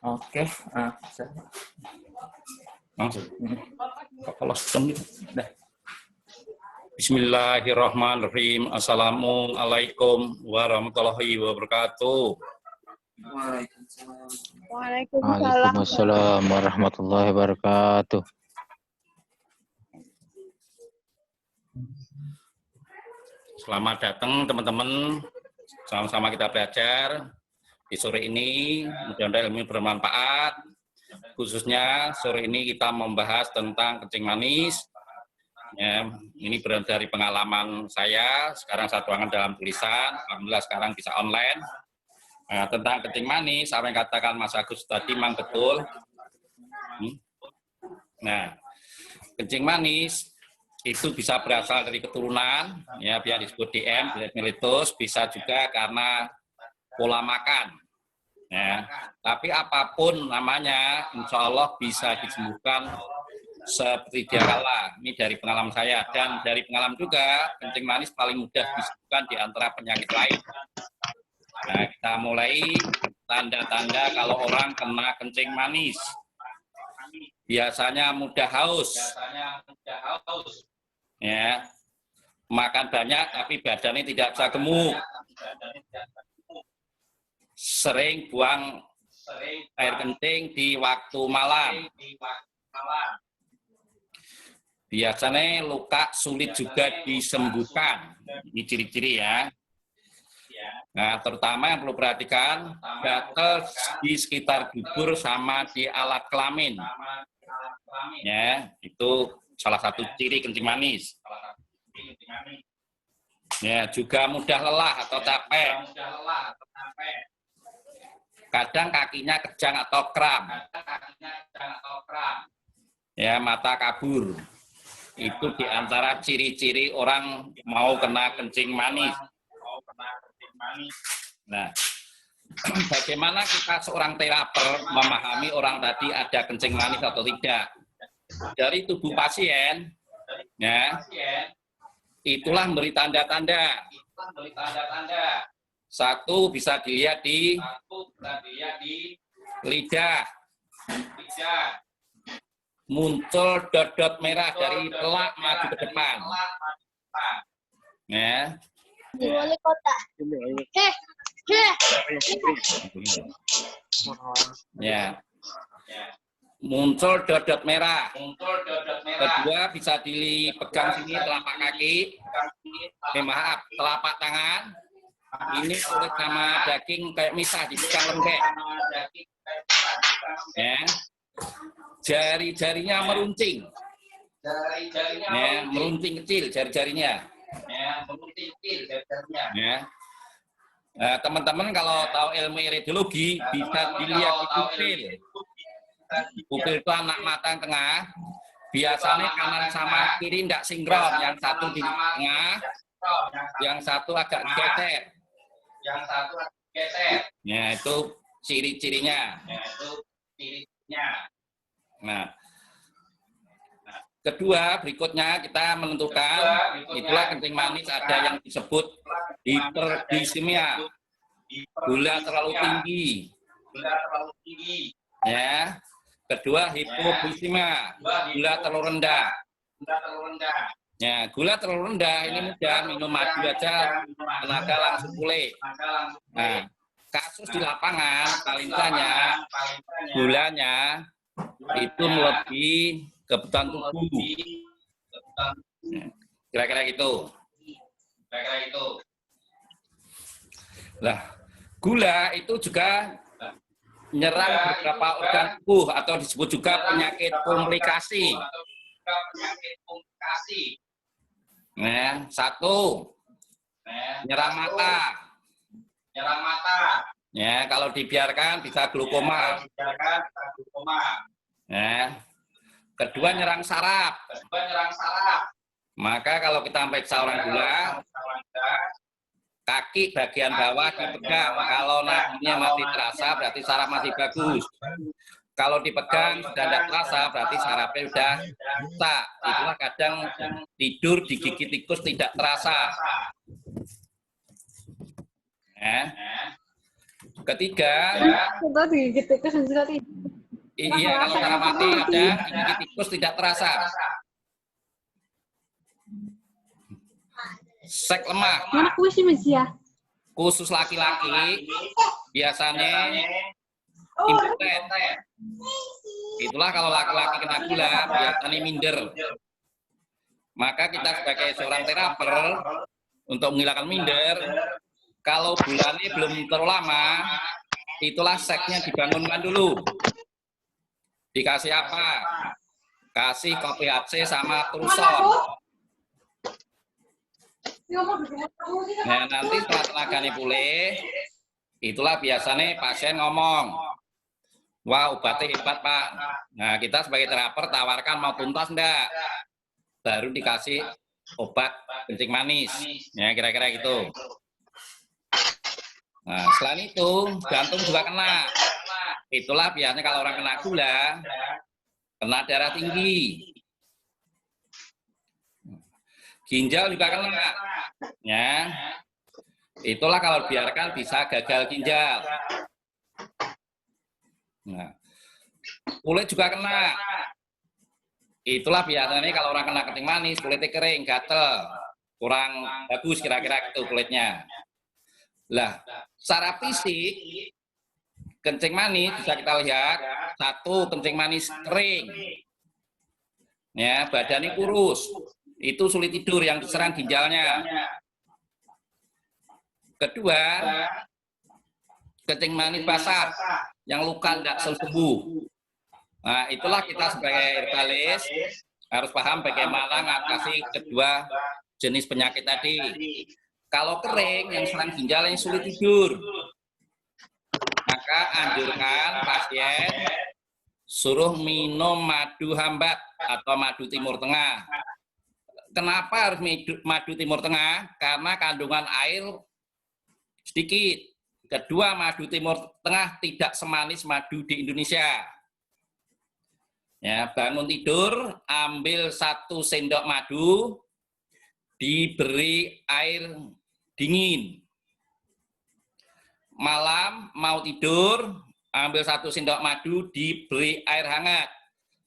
Oke, langsung. Kalau gitu. Bismillahirrahmanirrahim. Assalamualaikum warahmatullahi wabarakatuh. Waalaikumsalam warahmatullahi wabarakatuh. Selamat datang teman-teman. Sama-sama kita belajar di sore ini. Mudah-mudahan ilmu bermanfaat. Khususnya sore ini kita membahas tentang kencing manis. Ya, ini berasal dari pengalaman saya. Sekarang saya tuangkan dalam tulisan. Alhamdulillah sekarang bisa online. Nah, tentang kencing manis, apa yang katakan Mas Agus tadi memang betul. Nah, kencing manis itu bisa berasal dari keturunan, ya biar disebut DM, mellitus, bisa juga karena pola makan. Ya, tapi apapun namanya, insya Allah bisa disembuhkan seperti dia kala. Ini dari pengalaman saya, dan dari pengalaman juga, kencing manis paling mudah disembuhkan di antara penyakit lain. Nah, kita mulai tanda-tanda kalau orang kena kencing manis. Biasanya mudah haus. Ya, makan banyak tapi badannya tidak bisa gemuk. Sering buang air kencing di waktu malam. Biasanya luka sulit juga disembuhkan. Ini ciri-ciri ya. Nah, terutama yang perlu perhatikan, gatal di sekitar dubur sama di alat kelamin. Ya, itu salah satu ciri kencing manis. Ya, juga mudah lelah atau capek. Kadang kakinya kejang atau kram. Ya, mata kabur. Itu di antara ciri-ciri orang mau kena kencing manis. Nah, bagaimana kita seorang teraper memahami orang tadi ada kencing manis atau tidak? Dari tubuh pasien, ya, itulah memberi tanda-tanda. Satu bisa dilihat di lidah, muncul dot-dot merah dari telak maju ke depan. Ya. Di wali kota. Ya. Muncul dot-dot merah. Kedua bisa dipegang sini telapak kaki. Maaf, telapak tangan. Ini kulit sama daging kayak misah dipegang lembek. Ya. Jari-jarinya meruncing. Ya, meruncing kecil jari-jarinya. Ya. Nah, teman-teman kalau tahu ilmu iridologi bisa dilihat di pupil. Pupil itu anak mata yang tengah. Biasanya kanan sama kiri tidak sinkron. Yang satu di tengah, yang satu agak geser. Ya, itu ciri-cirinya. Nah, kedua, berikutnya kita menentukan itulah kencing manis ada yang disebut hiperglisemia, gula terlalu tinggi. Ya. Kedua, hipoglikemia, gula terlalu rendah. Ya, gula terlalu rendah ini mudah minum madu aja tenaga langsung pulih. Nah, kasus di lapangan paling banyak gulanya itu melebihi kebutuhan tubuh. Kira-kira gitu. Nah, gula itu juga menyerang beberapa organ tubuh atau disebut juga penyakit komplikasi. Nah, satu, nyerang mata. Ya, kalau dibiarkan bisa glaukoma. Ya. Kedua, nyerang saraf. Maka kalau kita periksa orang gula, kaki bagian bawah dipegang. Kalau nadinya masih terasa, berarti saraf masih bagus. Kalau dipegang sudah tidak terasa, berarti sarafnya sudah rusak. Itulah kadang tidur digigit tikus tidak terasa. Ya. Ketiga, Contoh digigit tikus dan juga tidak. iya kalau cara mati ada digigit tikus tidak terasa. Seks lemah, Mana kuis sih Mas ya? khusus laki-laki biasanya impoten. Itulah kalau laki-laki kena gula biasanya minder. Maka kita sebagai seorang teraper untuk menghilangkan minder, kalau bulannya belum terlalu lama, itulah seksnya dibangunkan dulu. Dikasih apa? Kasih kopi HC sama Truson. Nah, nanti setelah tenaganya pulih, itulah biasanya pasien ngomong, wah obatnya hebat Pak. Nah, kita sebagai teraper tawarkan mau tuntas enggak? Baru dikasih obat kencing manis. Ya, kira-kira gitu. Nah, selain itu, jantung juga kena. Itulah biasanya kalau orang kena gula, kena darah tinggi. Ginjal juga kena. Ya. Itulah kalau biarkan bisa gagal ginjal. Nah, kulit juga kena. Itulah biasanya kalau orang kena kencing manis, kulitnya kering, gatel, kurang bagus kira-kira itu kulitnya. Lah, secara fisik, kencing manis bisa kita lihat, satu kencing manis kering, ya badannya kurus, itu sulit tidur yang diserang ginjalnya. Kedua, kencing manis basah, yang luka tidak sembuh. Nah, itulah kita sebagai herbalis harus paham bagaimana mengatasi kedua jenis penyakit tadi. Kalau kering, yang serang ginjal yang sulit tidur, maka anjurkan pasien suruh minum madu hambat atau madu Timur Tengah. Kenapa harus madu Timur Tengah? Karena kandungan air sedikit. Kedua, madu Timur Tengah tidak semanis madu di Indonesia. Ya, bangun tidur, ambil 1 sendok madu, diberi air dingin. Malam mau tidur, ambil 1 sendok madu, diberi air hangat.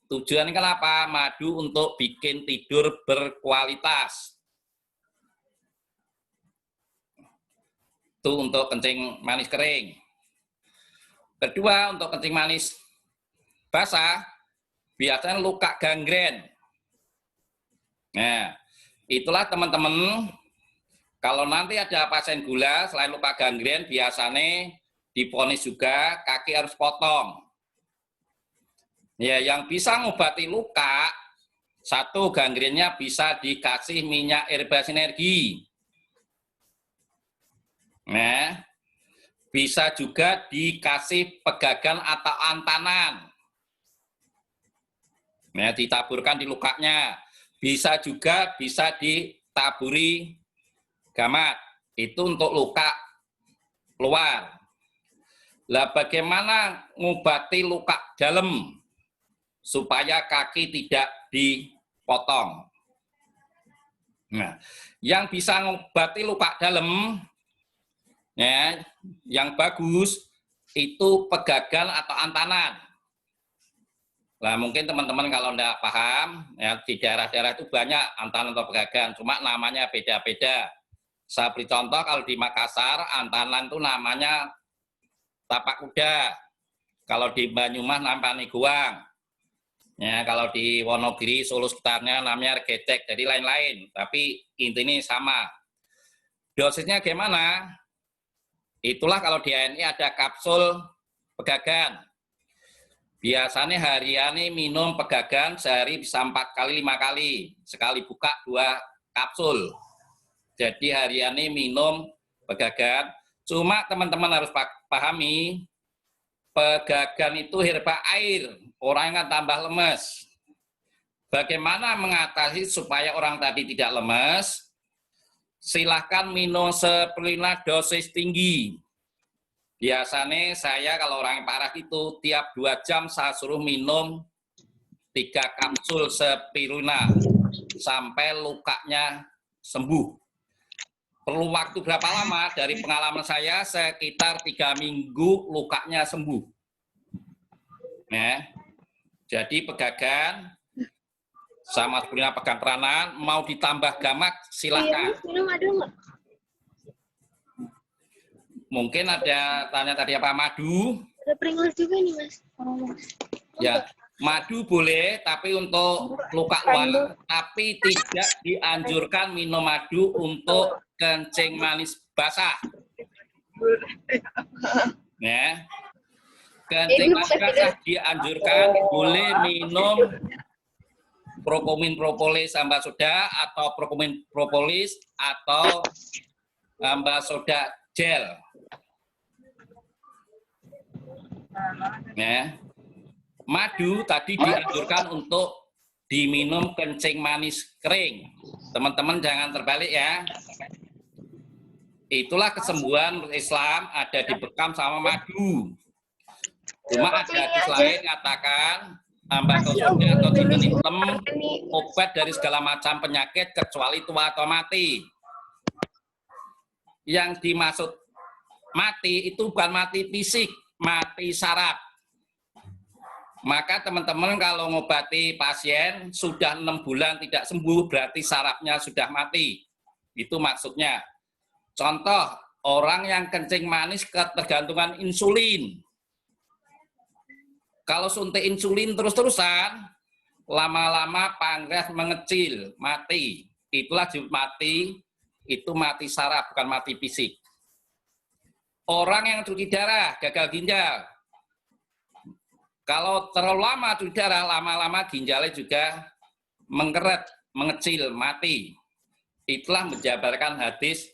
Tujuannya kenapa? Madu untuk bikin tidur berkualitas. Itu untuk kencing manis kering. Kedua, untuk kencing manis basah, biasanya luka gangren. Nah, itulah teman-teman, kalau nanti ada pasien gula, selain luka gangren, biasanya divonis juga kaki harus potong. Ya, yang bisa ngobati luka, satu gangrennya bisa dikasih minyak herba sinergi. Nah, bisa juga dikasih pegagan atau antanan. Nah, ditaburkan di lukanya. Bisa juga bisa ditaburi gamat. Itu untuk luka luar. Lah bagaimana ngobati luka dalam supaya kaki tidak dipotong? Nah, yang bisa ngobati luka dalam ya, yang bagus itu pegagan atau antanan. Nah, mungkin teman-teman kalau tidak paham, ya di daerah-daerah itu banyak antanan atau pegagan, cuma namanya beda-beda. Saya beri contoh, kalau di Makassar, antanan itu namanya tapak kuda. Kalau di Banyumas namanya guang. Ya, kalau di Wonogiri, Solo sekitarnya namanya regecek, jadi lain-lain. Tapi intinya sama. Dosisnya gimana? Itulah kalau di ANI ada kapsul pegagan. Biasanya harian minum pegagan sehari bisa 4 kali 5 kali. Sekali buka 2 kapsul. Jadi harian minum pegagan. Cuma teman-teman harus pahami, pegagan itu herba air. Orang kan tambah lemes. Bagaimana mengatasi supaya orang tadi tidak lemes? Silahkan minum spirulina dosis tinggi. Biasanya saya kalau orang yang parah itu tiap 2 jam saya suruh minum 3 kapsul spirulina sampai lukanya sembuh. perlu waktu berapa lama? Dari pengalaman saya sekitar 3 minggu lukanya sembuh. Ya. Jadi pegagan sama Sabrina pegang peranan, mau ditambah gamak silahkan. Iya, minum ada nggak? Mungkin ada tanya tadi apa madu? Ada Pringles juga nih, Mas. Ya, madu boleh, tapi untuk luka luar, tapi tidak dianjurkan minum madu untuk kencing manis basah. Ya. Kencing manis basah dianjurkan boleh minum Prokomin propolis hamba soda atau Prokomin propolis atau hamba soda gel. Ya. Madu tadi dianjurkan untuk diminum kencing manis kering. Teman-teman jangan terbalik ya. Itulah kesembuhan Islam ada di bekam sama madu. Cuma ada hadis lain katakan hamba soda atau jinten hitam obat dari segala macam penyakit kecuali tua atau mati. Yang dimaksud mati itu bukan mati fisik, mati saraf. Maka teman-teman kalau ngobati pasien sudah 6 bulan tidak sembuh berarti sarafnya sudah mati. Itu maksudnya. Contoh, orang yang kencing manis ketergantungan insulin. Kalau suntik insulin terus-terusan, lama-lama pankreas mengecil, mati. Itulah disebut mati, itu mati saraf, bukan mati fisik. Orang yang cuci darah, gagal ginjal. Kalau terlalu lama cuci darah, lama-lama ginjalnya juga mengkeret, mengecil, mati. Itulah menjabarkan hadis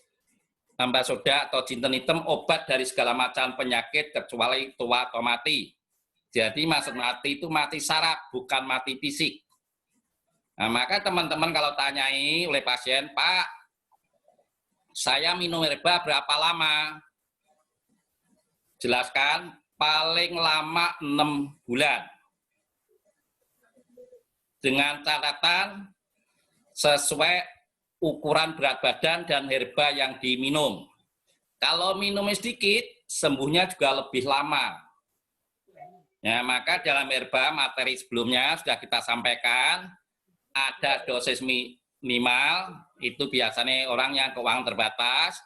hamba soda atau jinten hitam obat dari segala macam penyakit kecuali tua atau mati. Jadi maksud mati itu mati saraf, bukan mati fisik. Nah, maka teman-teman kalau tanyai oleh pasien, Pak, saya minum herba berapa lama? Jelaskan, paling lama 6 bulan. Dengan catatan sesuai ukuran berat badan dan herba yang diminum. Kalau minumnya sedikit, sembuhnya juga lebih lama. Ya, maka dalam herba materi sebelumnya sudah kita sampaikan, ada dosis minimal, itu biasanya orang yang keuangan terbatas,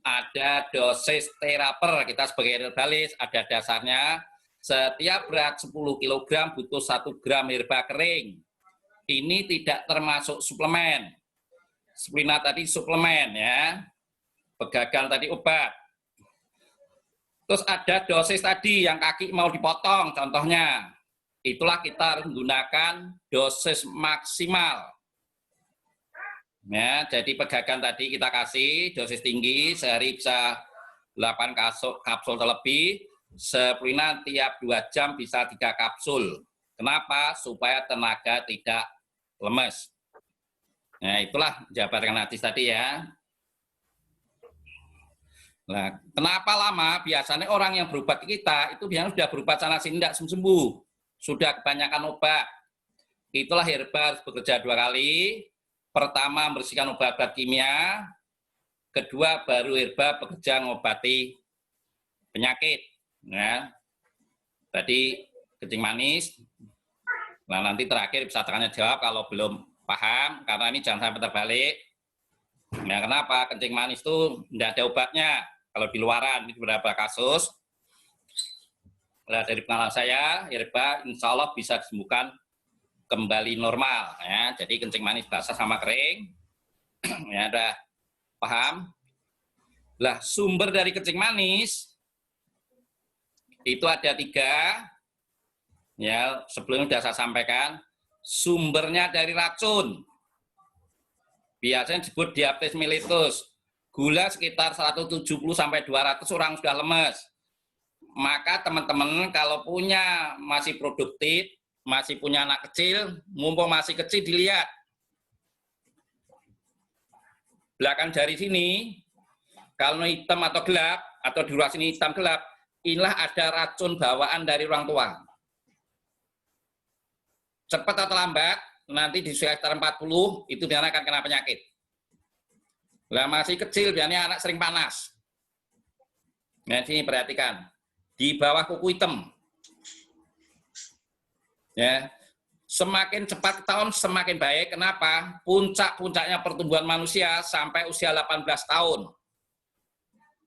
ada dosis teraper, kita sebagai herbalis, ada dasarnya, setiap berat 10 kg butuh 1 gram herba kering. Ini tidak termasuk suplemen. Sabrina tadi suplemen ya, pegagan tadi obat. Terus ada dosis tadi yang kaki mau dipotong contohnya. Itulah kita harus menggunakan dosis maksimal. Ya, jadi pegagan tadi kita kasih dosis tinggi, sehari bisa 8 kapsul terlebih. Sabrina tiap 2 jam bisa 3 kapsul. Kenapa? Supaya tenaga tidak lemes. Nah, itulah jabarkan hadis tadi ya. Nah, kenapa lama? Biasanya orang yang berobat ke kita itu biasanya sudah berobat sana sini tidak sembuh, sudah kebanyakan obat. Itulah herba harus bekerja 2 kali. Pertama membersihkan obat-obat kimia, kedua baru herba bekerja mengobati penyakit. Nah, tadi kencing manis. Nah, nanti terakhir bisa tanya jawab kalau belum paham, karena ini jangan sampai terbalik. Nah, kenapa? Kencing manis itu tidak ada obatnya. Kalau di luaran, itu beberapa kasus. Nah, dari pengalaman saya, herba insya Allah bisa disembuhkan kembali normal. Ya. Jadi kencing manis basah sama kering. Ya, udah paham? Lah, sumber dari kencing manis, itu ada 3. Ya, sebelumnya sudah saya sampaikan. Sumbernya dari racun. Biasanya disebut diabetes mellitus. Gula sekitar 170 sampai 200 orang sudah lemes. Maka teman-teman kalau punya masih produktif, masih punya anak kecil, mumpung masih kecil dilihat. Belakang jari sini, kalau hitam atau gelap, atau di luar sini hitam gelap, inilah ada racun bawaan dari orang tua. Cepat atau lambat, nanti di usia sekitar 40, itu biasanya akan kena penyakit. Lah masih kecil biasanya anak sering panas. Nah, sini perhatikan. Di bawah kuku hitam. Ya. Semakin cepat tahun semakin baik. Kenapa? Puncak-puncaknya pertumbuhan manusia sampai usia 18 tahun.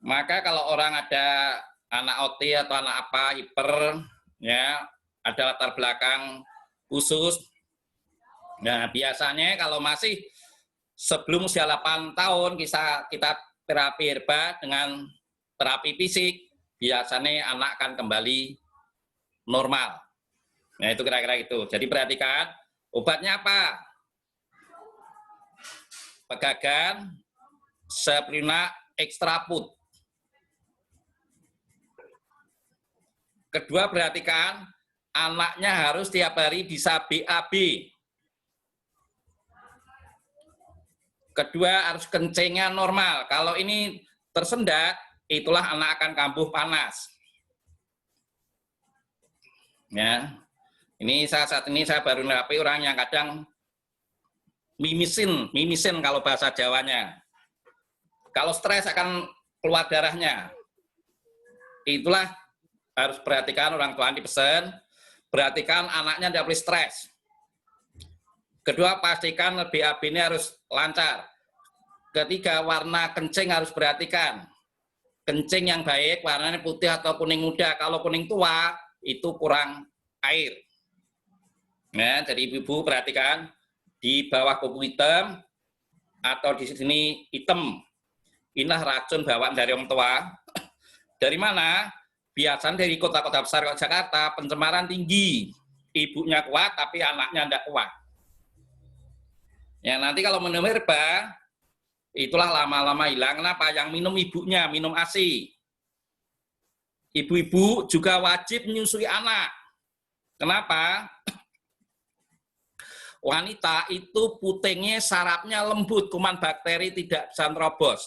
Maka kalau orang ada anak OT atau anak apa hiper, ya, ada latar belakang khusus. Nah, biasanya kalau masih sebelum usia 8 tahun kita terapi herba dengan terapi fisik, biasanya anak akan kembali normal. Nah, itu kira-kira itu. Jadi perhatikan, obatnya apa? Pegagan, Spirulina extra food. Kedua, perhatikan, anaknya harus tiap hari bisa BAB. Kedua, harus kencingnya normal. Kalau ini tersendat, itulah anak akan kambuh panas. Ya, ini saat ini saya baru nerapi orang yang kadang mimisin kalau bahasa Jawanya. Kalau stres akan keluar darahnya. Itulah harus perhatikan orang tua dipesan, perhatikan anaknya tidak boleh stres. Kedua, pastikan BAB ini harus lancar. Ketiga, warna kencing harus perhatikan. Kencing yang baik, warnanya putih atau kuning muda. Kalau kuning tua, itu kurang air. Nah, jadi ibu-ibu perhatikan, di bawah kuku hitam, atau di sini hitam. Inilah racun bawaan dari orang tua. Dari mana? Biasanya dari kota-kota besar Jakarta, pencemaran tinggi. Ibunya kuat, tapi anaknya tidak kuat. Ya, nanti kalau minum herba, itulah lama-lama hilang. Kenapa? Yang minum ibunya, minum ASI. Ibu-ibu juga wajib menyusui anak. Kenapa? Wanita itu putingnya, sarafnya lembut, kuman bakteri tidak bisa terobos.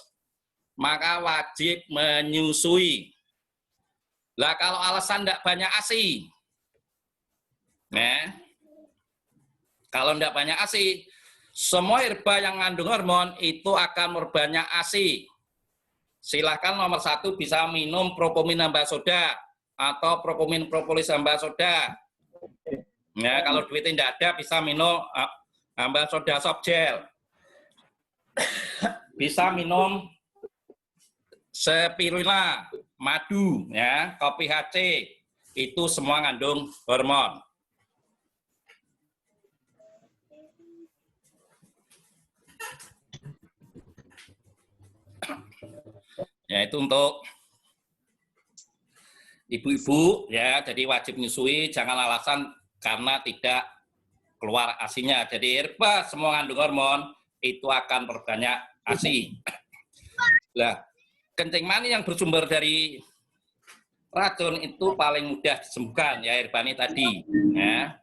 Maka wajib menyusui. Lah kalau alasan tidak banyak ASI, nah, kalau tidak banyak ASI, semua herba yang mengandung hormon itu akan berbanyak ASI. Silahkan nomor 1 bisa minum propomin hamba soda atau propomin propolis hamba soda. Ya, kalau duit tidak ada bisa minum hamba soda soft gel. Bisa minum Spirulina, madu, ya, kopi HC, itu semua mengandung hormon. Ya, itu untuk ibu-ibu, ya, jadi wajib menyusui, jangan alasan karena tidak keluar ASI-nya. Jadi herba semua mengandung hormon, itu akan berbanyak ASI. Lah, kencing manis yang bersumber dari racun itu paling mudah disembuhkan, ya, herba ini tadi. Ya.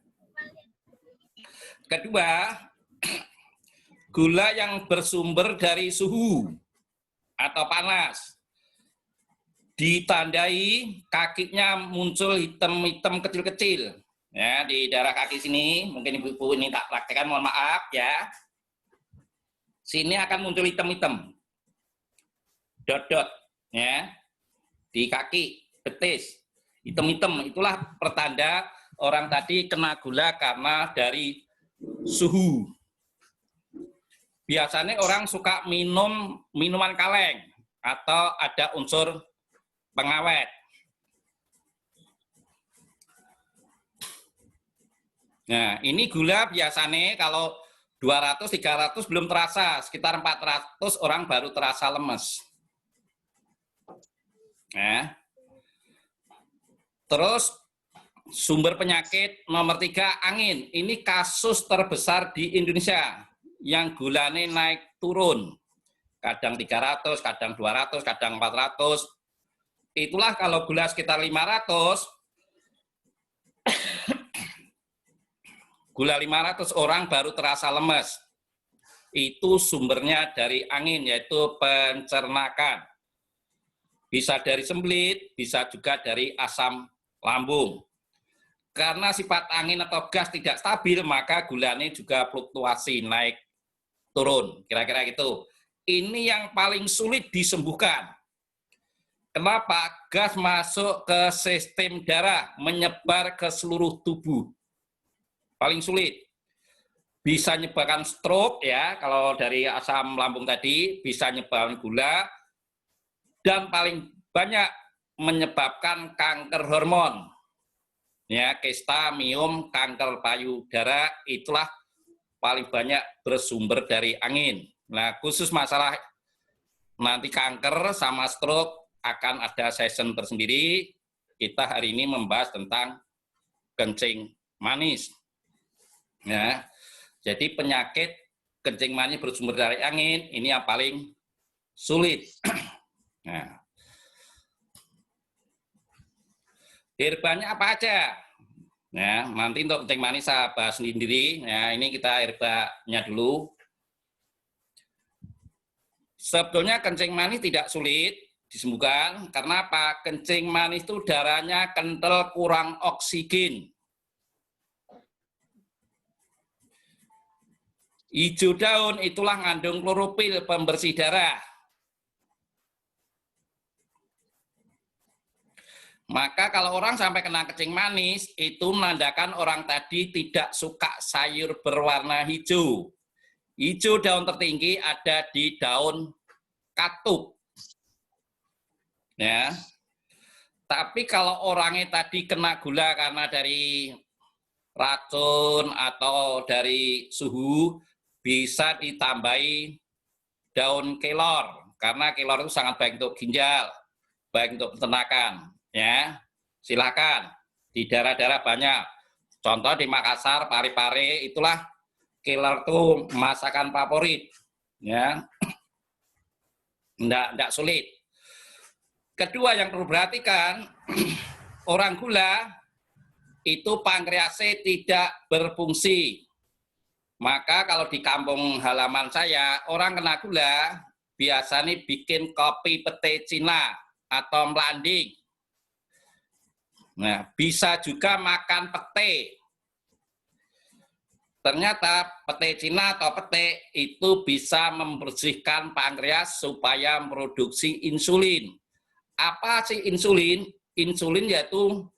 Kedua, gula yang bersumber dari suhu atau panas. Ditandai kakinya muncul hitam-hitam kecil-kecil. Ya, di daerah kaki sini, mungkin ibu-ibu ini tak praktekkan, mohon maaf ya. Sini akan muncul hitam-hitam. Dot-dot, ya, di kaki, betis, hitam-hitam. Itulah pertanda orang tadi kena gula karena dari suhu. Biasanya orang suka minum minuman kaleng atau ada unsur pengawet. Nah, ini gula biasanya kalau 200-300 belum terasa, sekitar 400 orang baru terasa lemes. Nah, terus sumber penyakit nomor 3, angin. Ini kasus terbesar di Indonesia yang gulanya naik turun. Kadang 300, kadang 200, kadang 400. Itulah kalau gula sekitar 500, gula 500 orang baru terasa lemes. Itu sumbernya dari angin, yaitu pencernakan. Bisa dari sembelit, bisa juga dari asam lambung. Karena sifat angin atau gas tidak stabil, maka gulanya juga fluktuasi, naik turun. Kira-kira gitu. ini yang paling sulit disembuhkan. Kenapa? Gas masuk ke sistem darah, menyebar ke seluruh tubuh. Paling sulit. Bisa menyebabkan stroke ya, kalau dari asam lambung tadi, bisa menyebabkan gula, dan paling banyak menyebabkan kanker hormon. Ya, kista, miom, kanker payudara, itulah paling banyak bersumber dari angin. Nah, khusus masalah nanti kanker sama stroke, akan ada session tersendiri. Kita hari ini membahas tentang kencing manis. Ya, jadi penyakit kencing manis bersumber dari angin ini yang paling sulit. Nah, herbanya apa aja? Nah, nanti untuk kencing manis saya bahas sendiri. Nah, ini kita herbanya dulu. Sebetulnya kencing manis tidak sulit disembuhkan. Karena apa? Kencing manis itu darahnya kental, kurang oksigen. Hijau daun itulah mengandung klorofil pembersih darah. Maka kalau orang sampai kena kencing manis, itu menandakan orang tadi tidak suka sayur berwarna hijau. Hijau daun tertinggi ada di daun katuk. Ya. Tapi kalau orangnya tadi kena gula karena dari racun atau dari suhu, bisa ditambahi daun kelor. Karena kelor itu sangat baik untuk ginjal, baik untuk peternakan. Ya, silakan. Di daerah-daerah banyak. Contoh di Makassar, Parepare, itulah kelor itu masakan favorit. Ya, enggak sulit. Kedua yang perlu perhatikan, orang gula itu pankreasnya tidak berfungsi. Maka kalau di kampung halaman saya, orang kena gula biasanya bikin kopi pete Cina atau melanding. Nah, bisa juga makan pete. Ternyata pete Cina atau pete itu bisa membersihkan pankreas supaya memproduksi insulin. Apa sih insulin? Insulin yaitu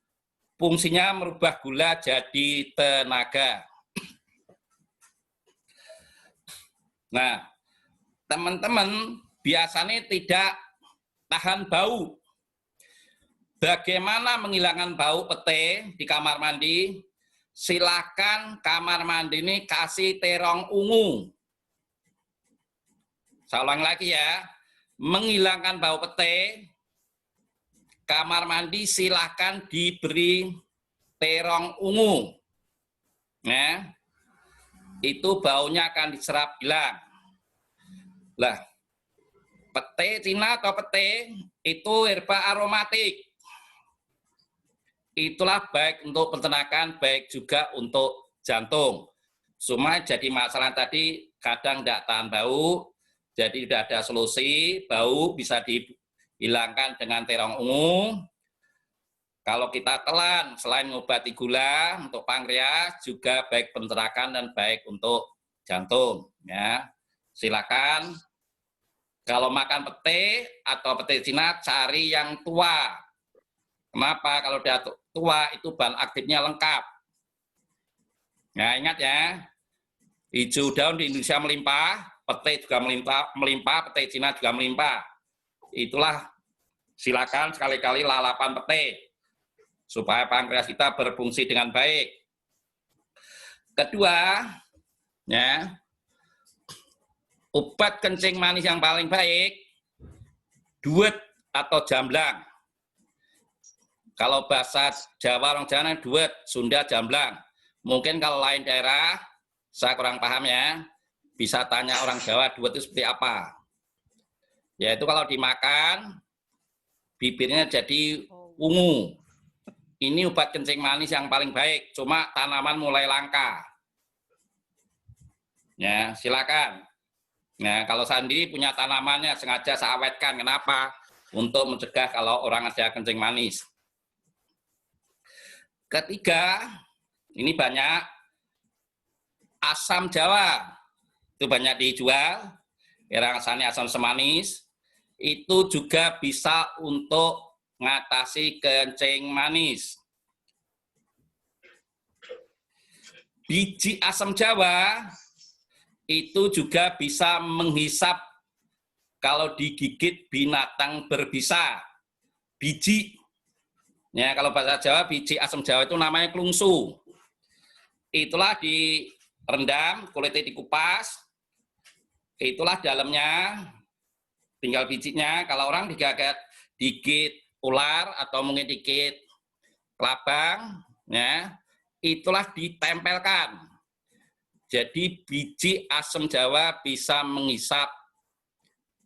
fungsinya merubah gula jadi tenaga. Nah, teman-teman biasanya tidak tahan bau. Bagaimana menghilangkan bau pete di kamar mandi? Silakan kamar mandi ini kasih terong ungu. Saya ulang lagi ya. Menghilangkan bau pete, kamar mandi silakan diberi terong ungu. Ya. Itu baunya akan diserap hilang. Lah, pete Cina atau pete itu herba aromatik. Itulah baik untuk peternakan, baik juga untuk jantung. Cuma jadi masalah tadi kadang tidak tahan bau, jadi tidak ada solusi, bau bisa dihilangkan dengan terong ungu. Kalau kita telan, selain mengobati gula untuk pankreas, juga baik pencernaan dan baik untuk jantung. Ya, silakan. Kalau makan pete atau pete Cina, cari yang tua. Kenapa? Kalau dia tua itu bahan aktifnya lengkap. Nah, ingat ya, hijau daun di Indonesia melimpah, pete juga melimpah, pete Cina juga melimpah. Itulah silakan sekali-kali lalapan pete supaya pankreas kita berfungsi dengan baik. Kedua, ya, obat kencing manis yang paling baik, duet atau jamblang. Kalau bahasa Jawa orang Jawa duet, Sunda jamblang. Mungkin kalau lain daerah, saya kurang paham ya, bisa tanya orang Jawa duet itu seperti apa. Yaitu kalau dimakan, bibirnya jadi ungu. Ini obat kencing manis yang paling baik, cuma tanaman mulai langka. Ya, silakan. Nah, kalau saya sendiri punya tanamannya, sengaja saya awetkan. Kenapa? Untuk mencegah kalau orang ada kencing manis. Ketiga, ini banyak asam Jawa, itu banyak dijual. rasanya asam manis, itu juga bisa untuk mengatasi kencing manis. Biji asam jawa itu juga bisa menghisap kalau digigit binatang berbisa. Biji, ya kalau bahasa Jawa biji asam jawa itu namanya klungsu. Itulah direndam, kulitnya dikupas, itulah dalamnya, tinggal bijinya. Kalau orang digigit ular atau mungkin digigit kelabang, ya itulah ditempelkan. Jadi biji asam jawa bisa menghisap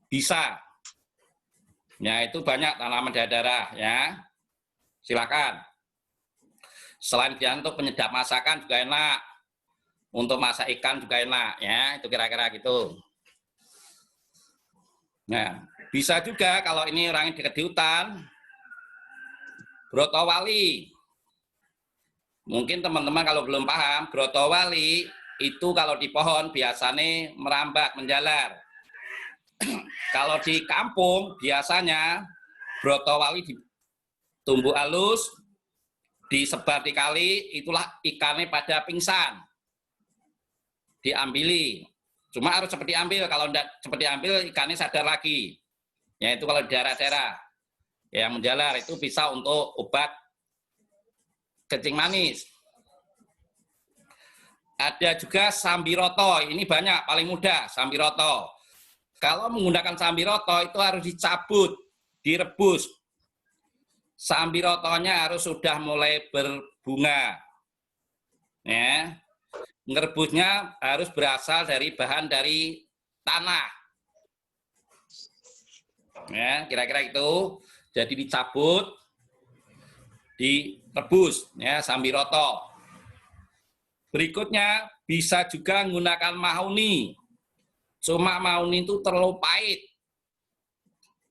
bisa. Ya itu banyak tanaman darah ya. Silakan. Selain dia untuk penyedap masakan juga enak. Untuk masak ikan juga enak ya. Itu kira-kira gitu. Nah, bisa juga kalau ini orang yang dekat di hutan, brotowali. Mungkin teman-teman kalau belum paham, brotowali itu kalau di pohon biasanya merambat, menjalar. Kalau di kampung biasanya brotowali ditumbuh halus, disebar di kali, itulah ikannya pada pingsan. Diambili. Cuma harus cepat diambil, kalau tidak cepat diambil ikannya sadar lagi. Ya itu kalau di daerah-daerah yang menjalar itu bisa untuk obat kencing manis. Ada juga sambiroto, ini banyak, paling mudah sambiroto. Kalau menggunakan sambiroto itu harus dicabut, direbus. Sambirotonya harus sudah mulai berbunga. Ya. Ngerebusnya harus berasal dari bahan dari tanah. Ya, kira-kira itu. Jadi dicabut, direbus, ya sambiroto. Berikutnya bisa juga menggunakan mahoni. Cuma mahoni itu terlalu pahit.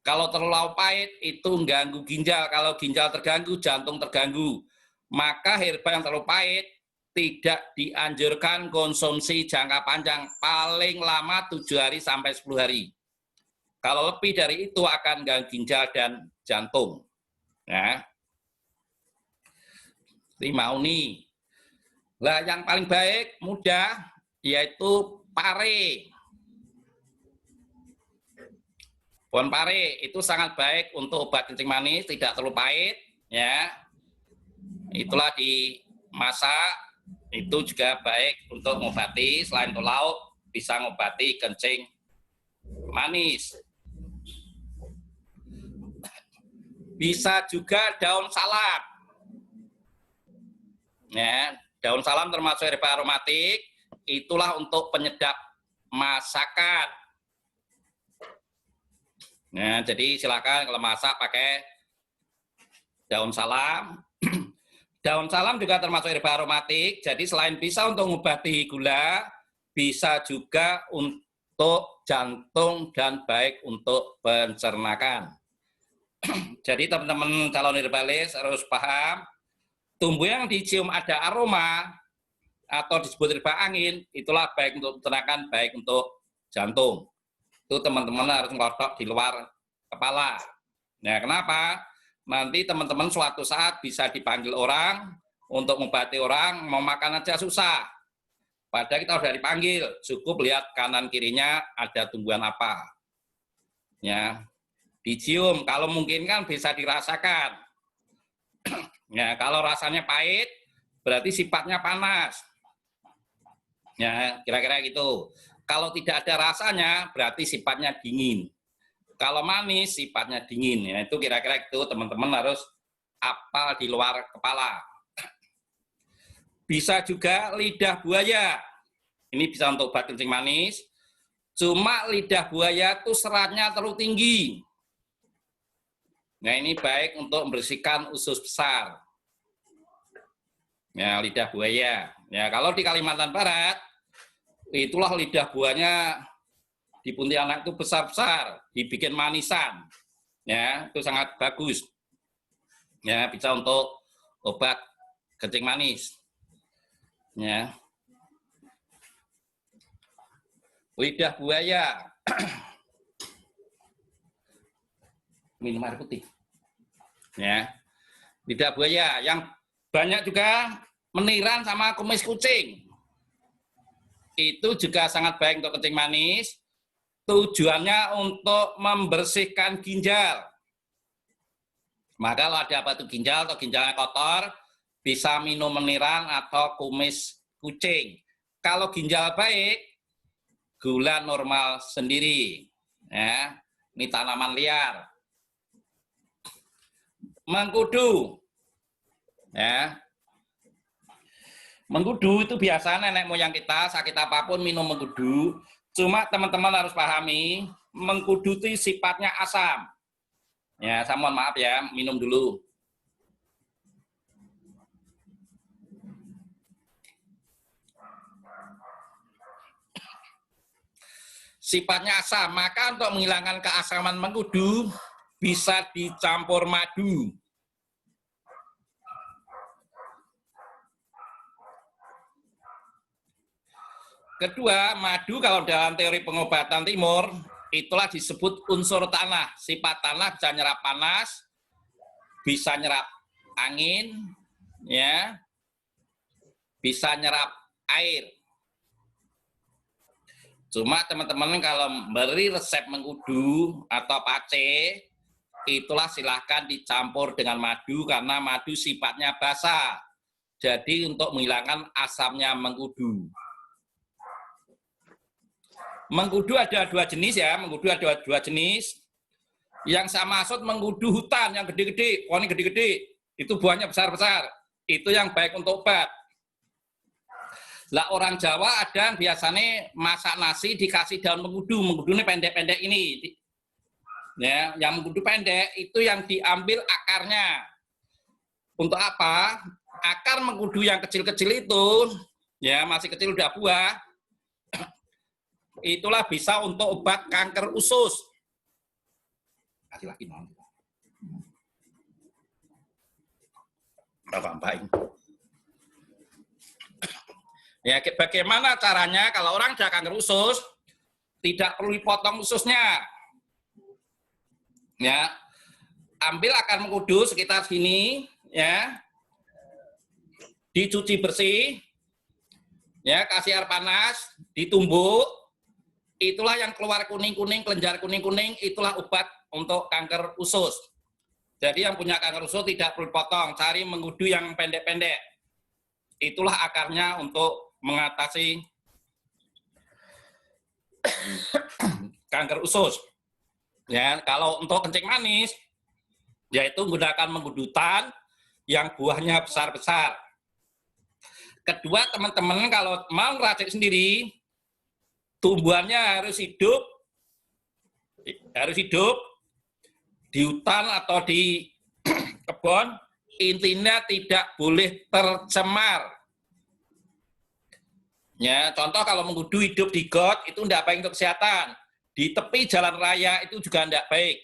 Kalau terlalu pahit itu mengganggu ginjal. Kalau ginjal terganggu, jantung terganggu. Maka herba yang terlalu pahit tidak dianjurkan konsumsi jangka panjang. Paling lama 7 hari sampai 10 hari. Kalau lebih dari itu akan ganggu ginjal dan jantung. Ya. Ini mahoni. Nah, yang paling baik, mudah, yaitu pare. Pohon pare itu sangat baik untuk obat kencing manis, tidak terlalu pahit, ya. Itulah dimasak, itu juga baik untuk mengobati, selain untuk lauk, bisa mengobati kencing manis. Bisa juga daun salam. Ya, daun salam termasuk herba aromatik, itulah untuk penyedap masakan. Nah, jadi silakan kalau masak pakai daun salam. Daun salam juga termasuk herba aromatik, jadi selain bisa untuk mengobati gula, bisa juga untuk jantung dan baik untuk pencernaan. Jadi teman-teman calon herbalis harus paham, tumbuh yang dicium ada aroma atau disebut herba angin, itulah baik untuk pencernaan, baik untuk jantung. Itu teman-teman harus ngelotok di luar kepala. Nah, kenapa? Nanti teman-teman suatu saat bisa dipanggil orang untuk mengobati orang, mau makan aja susah. Padahal kita sudah dipanggil, cukup lihat kanan kirinya ada tumbuhan apa. Ya, dicium, kalau mungkin kan bisa dirasakan. Ya, kalau rasanya pahit, berarti sifatnya panas. Ya, kira-kira gitu. Kalau tidak ada rasanya, berarti sifatnya dingin. Kalau manis, sifatnya dingin. Ya, itu kira-kira itu teman-teman harus hafal di luar kepala. Bisa juga lidah buaya. Ini bisa untuk obat kencing manis. Cuma lidah buaya itu seratnya terlalu tinggi. Nah, ini baik untuk membersihkan usus besar. Ya, lidah buaya. Ya, kalau di Kalimantan Barat, itulah lidah buahnya di Pontianak itu besar-besar, dibikin manisan. Ya, itu sangat bagus. Ya, bisa untuk obat kencing manis. Ya. Lidah buaya. minum air putih. Ya. Lidah buaya yang banyak juga meniran sama kumis kucing. Itu juga sangat baik untuk kencing manis. Tujuannya untuk membersihkan ginjal. Maka kalau ada batu ginjal atau ginjalnya kotor, bisa minum meniran atau kumis kucing. Kalau ginjal baik, gula normal sendiri. Ya, ini tanaman liar. Mengkudu. Ya. Mengkudu itu biasa nenek moyang kita sakit apapun minum mengkudu. Cuma teman-teman harus pahami, mengkudu itu sifatnya asam. Ya, saya mohon maaf ya, minum dulu. Sifatnya asam, maka untuk menghilangkan keasaman mengkudu bisa dicampur madu. Kedua, madu kalau dalam teori pengobatan timur, itulah disebut unsur tanah. Sifat tanah bisa nyerap panas, bisa nyerap angin, ya, bisa nyerap air. Cuma teman-teman kalau beri resep mengkudu atau pace, itulah silahkan dicampur dengan madu karena madu sifatnya basah. Jadi untuk menghilangkan asamnya mengkudu. Mengkudu ada dua jenis ya, mengkudu ada dua jenis. Yang saya maksud mengkudu hutan yang gede-gede, pohon gede-gede, itu buahnya besar-besar. Itu yang baik untuk obat. Lah orang Jawa ada yang biasanya masak nasi dikasih daun mengkudu, mengkudunya pendek-pendek ini. Ya, yang mengkudu pendek itu yang diambil akarnya. Untuk apa? Akar mengkudu yang kecil-kecil itu, ya masih kecil udah buah. Itulah bisa untuk obat kanker usus. Laki-laki non. Ya, bagaimana caranya kalau orang sudah kanker usus, tidak perlu dipotong ususnya. Ya, ambil akar mengkudu sekitar sini, ya, dicuci bersih, ya, kasih air panas, ditumbuk. Itulah yang keluar kuning-kuning, kelenjar kuning-kuning, itulah obat untuk kanker usus. Jadi yang punya kanker usus tidak perlu potong, cari mengkudu yang pendek-pendek. Itulah akarnya untuk mengatasi kanker usus. Ya, kalau untuk kencing manis, yaitu menggunakan mengkudutan yang buahnya besar-besar. Kedua, teman-teman kalau mau ngeracik sendiri, tumbuhannya harus hidup di hutan atau di kebun, intinya tidak boleh tercemar. Ya, contoh kalau mengkudu hidup di got itu tidak baik untuk kesehatan. Di tepi jalan raya itu juga tidak baik.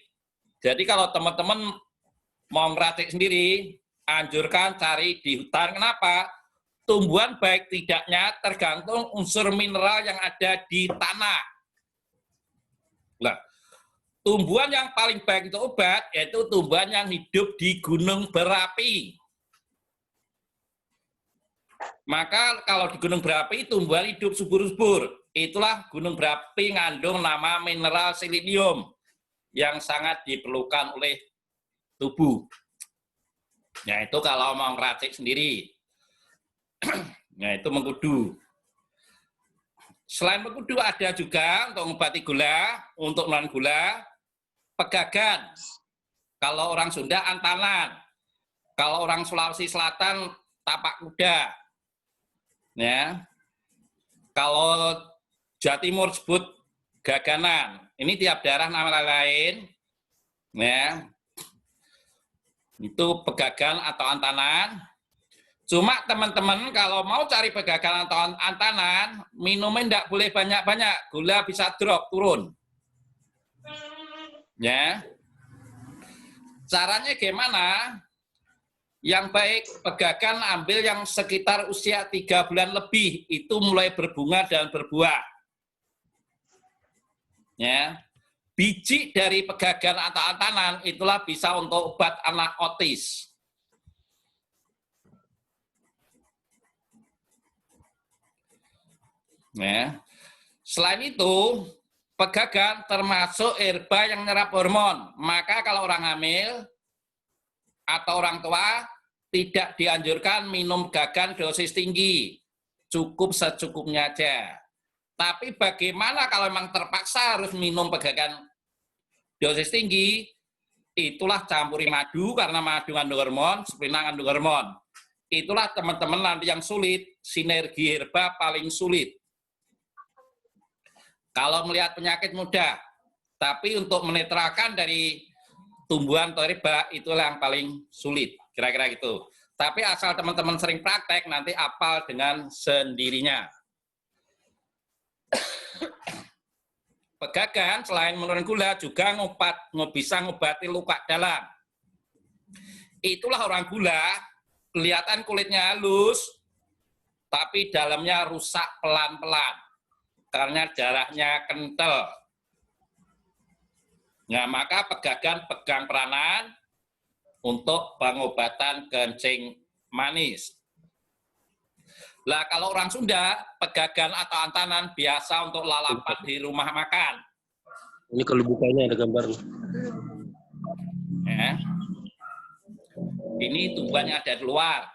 Jadi kalau teman-teman mau ngeracik sendiri, anjurkan cari di hutan. Kenapa? Tumbuhan baik tidaknya tergantung unsur mineral yang ada di tanah. Nah, tumbuhan yang paling baik untuk obat yaitu tumbuhan yang hidup di gunung berapi. Maka kalau di gunung berapi tumbuhan hidup subur-subur. Itulah gunung berapi mengandung nama mineral selenium yang sangat diperlukan oleh tubuh. Ya itu kalau mau ngeracik sendiri. Ya itu mengkudu. Selain mengkudu ada juga untuk mengobati gula, untuk non gula, pegagan. Kalau orang Sunda antanan. Kalau orang Sulawesi Selatan tapak kuda. Ya. Kalau Jawa Timur sebut gaganan. Ini tiap daerah nama lain. Ya. Itu pegagan atau antanan. Cuma teman-teman kalau mau cari pegagan atau antanan, minumnya tidak boleh banyak-banyak, gula bisa drop, turun. Ya. Caranya gimana? Yang baik pegagan ambil yang sekitar usia 3 bulan lebih, itu mulai berbunga dan berbuah. Ya. Biji dari pegagan atau antanan itulah bisa untuk obat anak otis. Ya. Selain itu, pegagan termasuk herba yang menyerap hormon. Maka kalau orang hamil atau orang tua tidak dianjurkan minum pegagan dosis tinggi. Cukup secukupnya aja. Tapi bagaimana kalau memang terpaksa harus minum pegagan dosis tinggi? Itulah campuri madu, karena madu mengandung hormon, spirulina mengandung hormon. Itulah teman-teman nanti yang sulit, sinergi herba paling sulit. Kalau melihat penyakit mudah, tapi untuk menetralkan dari tumbuhan atau herba, itulah yang paling sulit, kira-kira gitu. Tapi asal teman-teman sering praktek, nanti hafal dengan sendirinya. Pegagan selain menurunkan gula juga bisa ngobati luka dalam. Itulah orang gula, kelihatan kulitnya halus, tapi dalamnya rusak pelan-pelan karena darahnya kental. Nah, maka pegagan pegang peranan untuk pengobatan kencing manis. Lah kalau orang Sunda, pegagan atau antanan biasa untuk lalapan di rumah makan. Ini kalau bukanya ada gambar. Ya. Ini tumbuhannya ada di luar.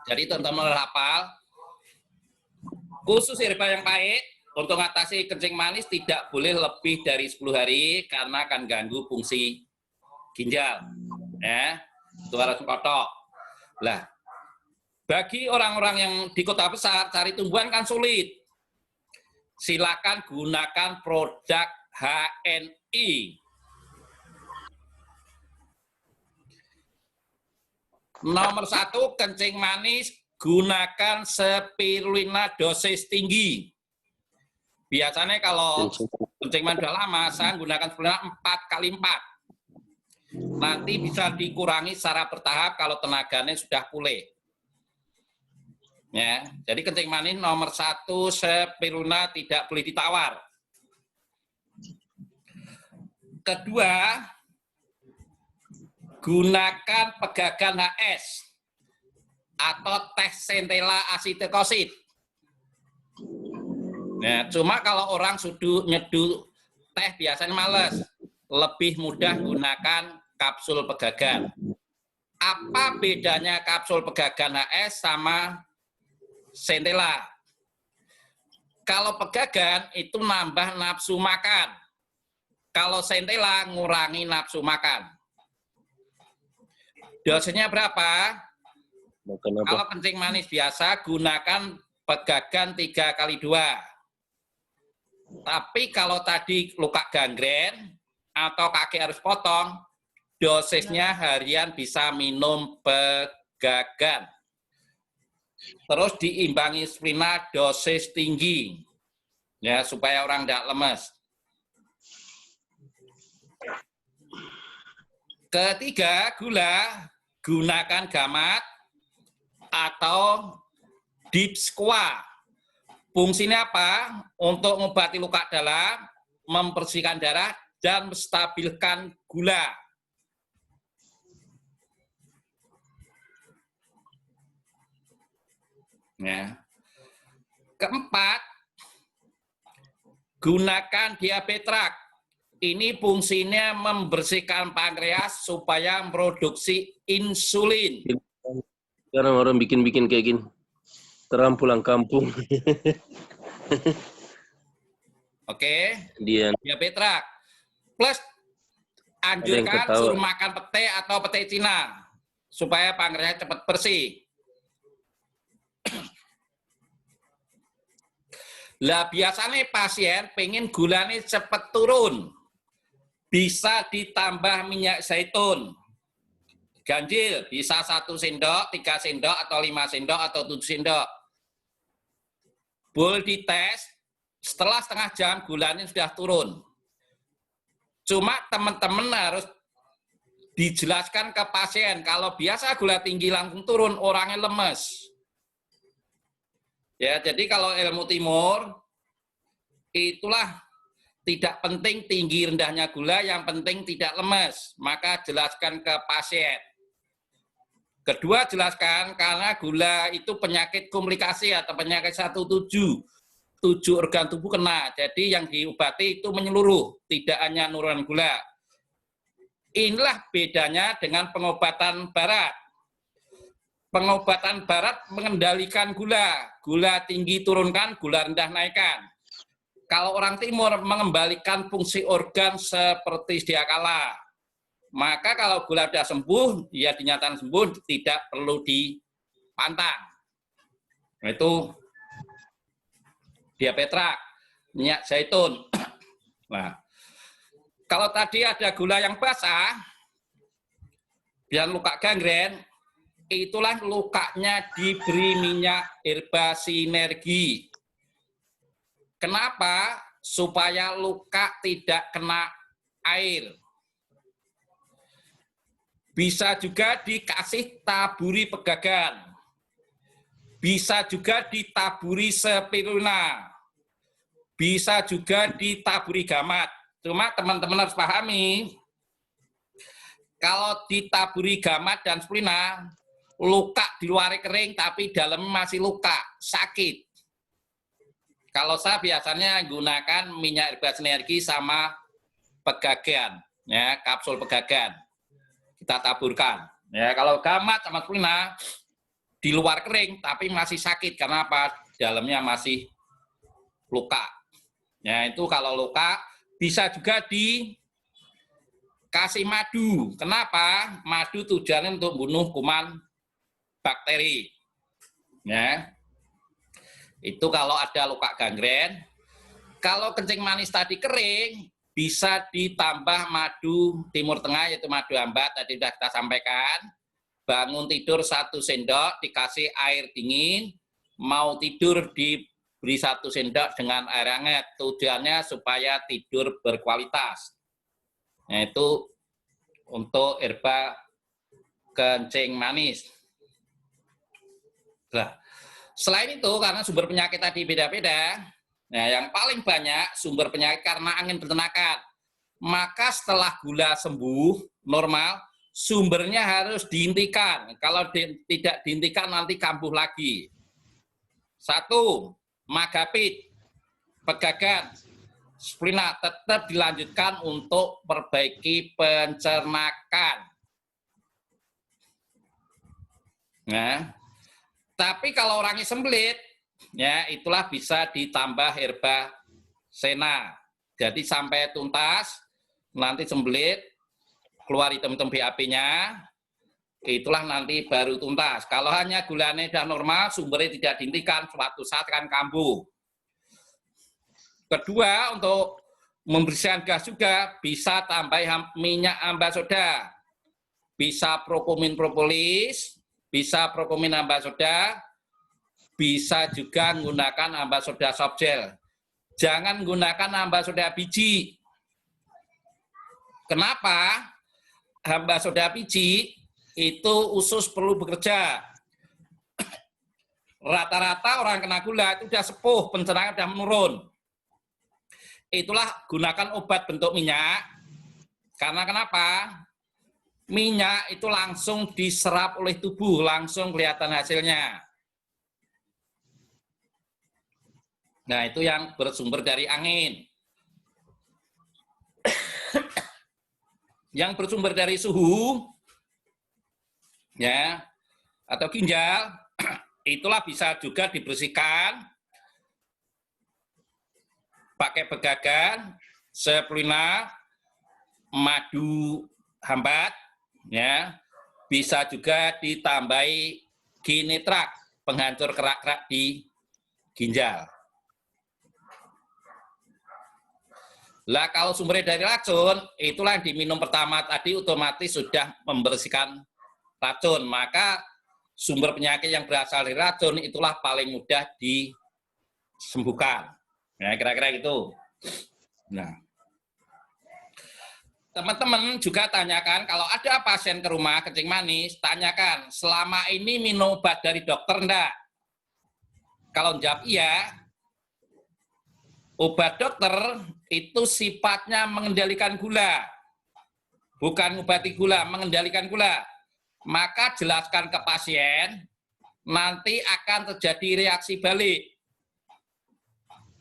Jadi teman-teman hafal, khusus herba yang pahit, untuk mengatasi kencing manis tidak boleh lebih dari 10 hari karena akan ganggu fungsi ginjal. Ya. Itu harus kotok. Lah, bagi orang-orang yang di kota besar, cari tumbuhan kan sulit. Silakan gunakan produk HNI. Nomor 1, kencing manis, gunakan spirulina dosis tinggi. Biasanya kalau kencing manis sudah lama, saya gunakan spirulina 4x4. Nanti bisa dikurangi secara bertahap kalau tenaganya sudah pulih. Ya, jadi kencing manis nomor 1, spirulina tidak boleh ditawar. Kedua, gunakan pegagan HS atau teh centella acetokosid. Nah, cuma kalau orang sudah nyeduh teh biasanya males, lebih mudah gunakan kapsul pegagan. Apa bedanya kapsul pegagan HS sama centella? Kalau pegagan itu nambah nafsu makan. Kalau centella ngurangi nafsu makan. Dosisnya berapa? Kalau kencing manis biasa gunakan pegagan 3x2. Tapi kalau tadi luka gangren atau kaki harus potong, dosisnya harian bisa minum pegagan. Terus diimbangi spirulina dosis tinggi, ya supaya orang tidak lemes. Ketiga, gula, gunakan gamat atau deep squat. Fungsinya apa? Untuk mengobati luka dalam, membersihkan darah, dan menstabilkan gula. Ya. Keempat, gunakan diabetrak. Ini fungsinya membersihkan pankreas supaya memproduksi insulin. Sekarang orang bikin-bikin kayak gini. Terang pulang kampung. Oke. Dia Diabetrak. Plus anjurkan suruh makan pete atau pete Cina supaya pankreas cepat bersih. Lah biasanya pasien pengen gulanya cepat turun. Bisa ditambah minyak zaitun. Ganjil bisa 1 sendok, 3 sendok, atau 5 sendok, atau 7 sendok. Boleh dites, setelah setengah jam gulanya sudah turun. Cuma teman-teman harus dijelaskan ke pasien, kalau biasa gula tinggi langsung turun, orangnya lemes. Ya, jadi kalau ilmu timur, itulah Tidak penting tinggi rendahnya gula, yang penting tidak lemes. Maka jelaskan ke pasien. Kedua, jelaskan karena gula itu penyakit komplikasi atau penyakit 17. 7 organ tubuh kena. Jadi yang diobati itu menyeluruh, tidak hanya nurunan gula. Inilah bedanya dengan pengobatan barat. Pengobatan barat mengendalikan gula. Gula tinggi turunkan, gula rendah naikkan. Kalau orang timur mengembalikan fungsi organ seperti sedia kala. Maka kalau gula sudah sembuh, ya dinyatakan sembuh, tidak perlu dipantang. Itu diapetrak, minyak zaitun. Nah, kalau tadi ada gula yang basah, dan luka gangren, itulah lukanya diberi minyak herba sinergi. Kenapa? Supaya luka tidak kena air. Bisa juga dikasih taburi pegagan. Bisa juga ditaburi spirulina. Bisa juga ditaburi gamat. Cuma teman-teman harus pahami, kalau ditaburi gamat dan spirulina, luka di luar kering tapi dalam masih luka, sakit. Kalau saya biasanya gunakan minyak herba sinergi sama pegagan, ya, kapsul pegagan. Kita taburkan. Ya, kalau gamat sama spirulina di luar kering tapi masih sakit karena apa? Dalamnya masih luka. Ya, itu kalau luka bisa juga dikasih madu. Kenapa? Madu tujuannya untuk bunuh kuman bakteri. Ya. Itu kalau ada luka gangren. Kalau kencing manis tadi kering, bisa ditambah madu Timur Tengah, yaitu madu ambat, tadi sudah kita sampaikan. Bangun tidur 1 sendok, dikasih air dingin, mau tidur diberi 1 sendok dengan air hangat. Tujuannya supaya tidur berkualitas. Nah, itu untuk herba kencing manis. Nah, selain itu, karena sumber penyakit tadi beda-beda, nah, yang paling banyak sumber penyakit karena angin peternakan. Maka setelah gula sembuh, normal, sumbernya harus dihentikan. Kalau tidak dihentikan nanti kambuh lagi. 1, magapit, pegagan, spirulina tetap dilanjutkan untuk perbaiki pencernakan. Nah, tapi kalau orangnya sembelit, ya itulah bisa ditambah herba sena. Jadi sampai tuntas, nanti sembelit, keluar hitam-hitam BAP-nya, itulah nanti baru tuntas. Kalau hanya gulanya sudah normal, sumbernya tidak dihentikan, suatu saat akan kambuh. Kedua, untuk membersihkan gas juga, bisa tambah minyak ambasoda. Bisa prokumin propolis, bisa prokumin ambasoda, bisa juga menggunakan ambasoda soft gel. Jangan gunakan ambasoda biji. Kenapa? Ambasoda biji itu usus perlu bekerja. Rata-rata orang kena gula itu sudah sepuh, pencernaan sudah menurun. Itulah gunakan obat bentuk minyak. Karena kenapa? Minyak itu langsung diserap oleh tubuh, langsung kelihatan hasilnya. Nah, itu yang bersumber dari angin. Yang bersumber dari suhu, ya, atau ginjal, itulah bisa juga dibersihkan pakai pegagan, spirulina, madu hambat, ya, bisa juga ditambahi ginitrak, penghancur kerak-kerak di ginjal. Lah kalau sumbernya dari racun, itulah yang diminum pertama tadi otomatis sudah membersihkan racun. Maka sumber penyakit yang berasal dari racun itulah paling mudah disembuhkan. Ya, kira-kira gitu. Nah, teman-teman juga tanyakan, kalau ada pasien ke rumah kencing manis, tanyakan, selama ini minum obat dari dokter enggak? Kalau jawab iya, obat dokter itu sifatnya mengendalikan gula. Bukan mengobati gula, mengendalikan gula. Maka jelaskan ke pasien, nanti akan terjadi reaksi balik.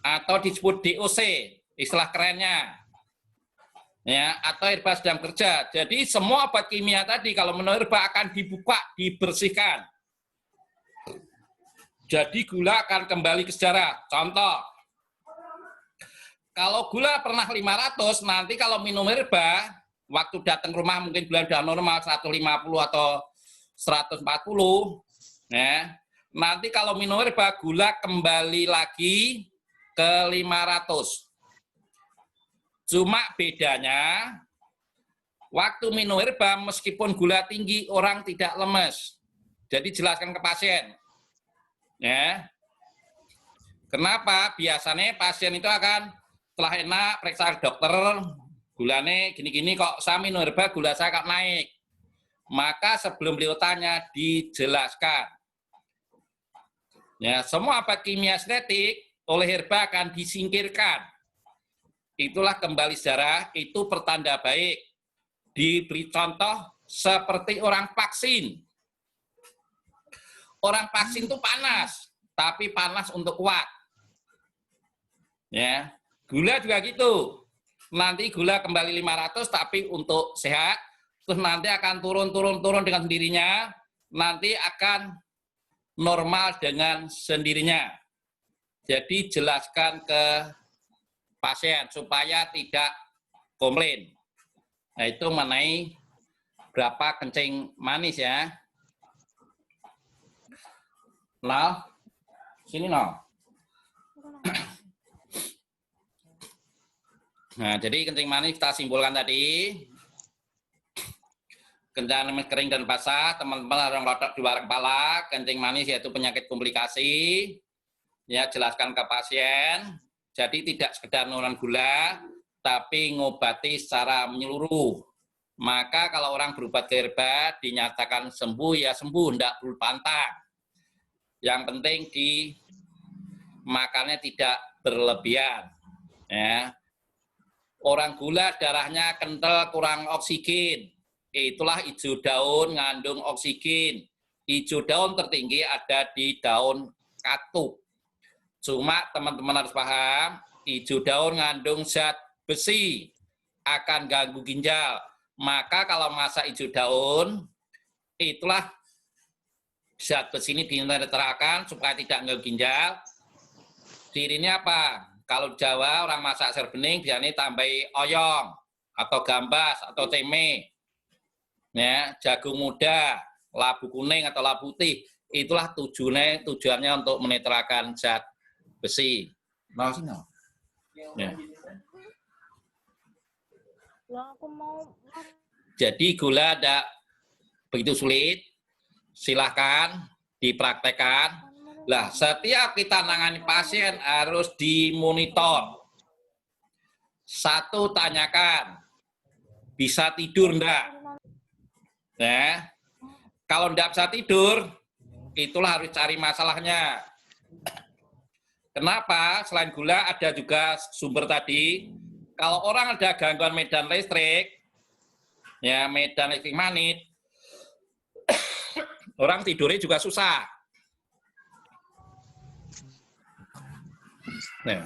Atau disebut DOC, istilah kerennya. Ya, atau herba sedang kerja. Jadi semua obat kimia tadi kalau minum herba akan dibuka, dibersihkan. Jadi gula akan kembali ke sejarah. Contoh, kalau gula pernah 500, nanti kalau minum herba, waktu datang ke rumah mungkin gula sudah normal 150 atau 140, ya. Nanti kalau minum herba, gula kembali lagi ke 500. Cuma bedanya, waktu minum herba meskipun gula tinggi, orang tidak lemes. Jadi jelaskan ke pasien. Ya. Kenapa? Biasanya pasien itu akan setelah enak periksa dokter, gulanya gini-gini kok saya minum herba gula saya kok naik. Maka sebelum beliau tanya dijelaskan. Ya, semua obat kimia sintetik oleh herba akan disingkirkan. Itulah kembali sejarah, itu pertanda baik. Diberi contoh seperti orang vaksin. Orang vaksin itu panas, tapi panas untuk kuat. Ya, gula juga gitu. Nanti gula kembali 500, tapi untuk sehat. Terus nanti akan turun dengan sendirinya. Nanti akan normal dengan sendirinya. Jadi jelaskan ke pasien supaya tidak komplain. Nah, itu mengenai berapa kencing manis ya. Nah, sini no. Nah, jadi kencing manis kita simpulkan tadi. Kencing manis kering dan basah, teman-teman harus melotot di luar kepala. Kencing manis yaitu penyakit komplikasi. Ya, jelaskan ke pasien. Jadi tidak sekedar nurunan gula, tapi ngobati secara menyeluruh. Maka kalau orang berobat ke herba, dinyatakan sembuh, ya sembuh, tidak perlu pantang. Yang penting makannya tidak berlebihan. Ya. Orang gula darahnya kental, kurang oksigen. Itulah hijau daun ngandung oksigen. Hijau daun tertinggi ada di daun katuk. Cuma teman-teman harus paham, hijau daun ngandung zat besi, akan ganggu ginjal. Maka kalau masak hijau daun, itulah zat besi ini diterapkan supaya tidak mengganggu ginjal. Cirinya apa? Kalau Jawa orang masak sayur bening biasanya tambahi oyong atau gambas atau ceme, ya, jagung muda, labu kuning atau labu putih. Itulah tujuannya untuk menetralkan zat besi. Mau sih no? Ya. Jadi gula tidak begitu sulit. Silahkan dipraktekkan. Lah, setiap kita nangani pasien harus dimonitor. Satu, tanyakan, bisa tidur enggak? Ya. Kalau enggak bisa tidur, itulah harus cari masalahnya. Kenapa? Selain gula ada juga sumber tadi. Kalau orang ada gangguan medan listrik, ya medan listrik magnet, orang tidurnya juga susah. Nah.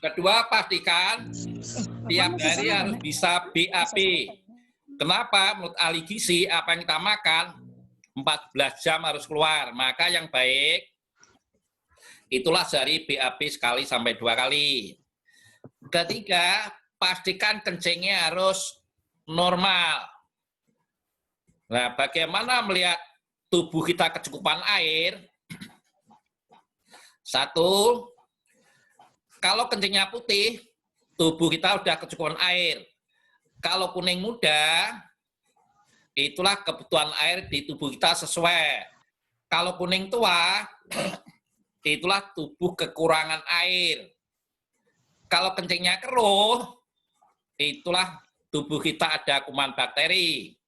Kedua, pastikan tiap hari harus bisa BAB. Kenapa? Menurut ahli gizi, apa yang kita makan 14 jam harus keluar. Maka yang baik itulah dari BAB sekali sampai 2 kali. Ketiga, pastikan kencingnya harus normal. Nah, bagaimana melihat tubuh kita kecukupan air? Satu, kalau kencingnya putih, tubuh kita sudah kecukupan air. Kalau kuning muda, itulah kebutuhan air di tubuh kita sesuai. Kalau kuning tua, itulah tubuh kekurangan air. Kalau kencingnya keruh, itulah tubuh kita ada kuman bakteri.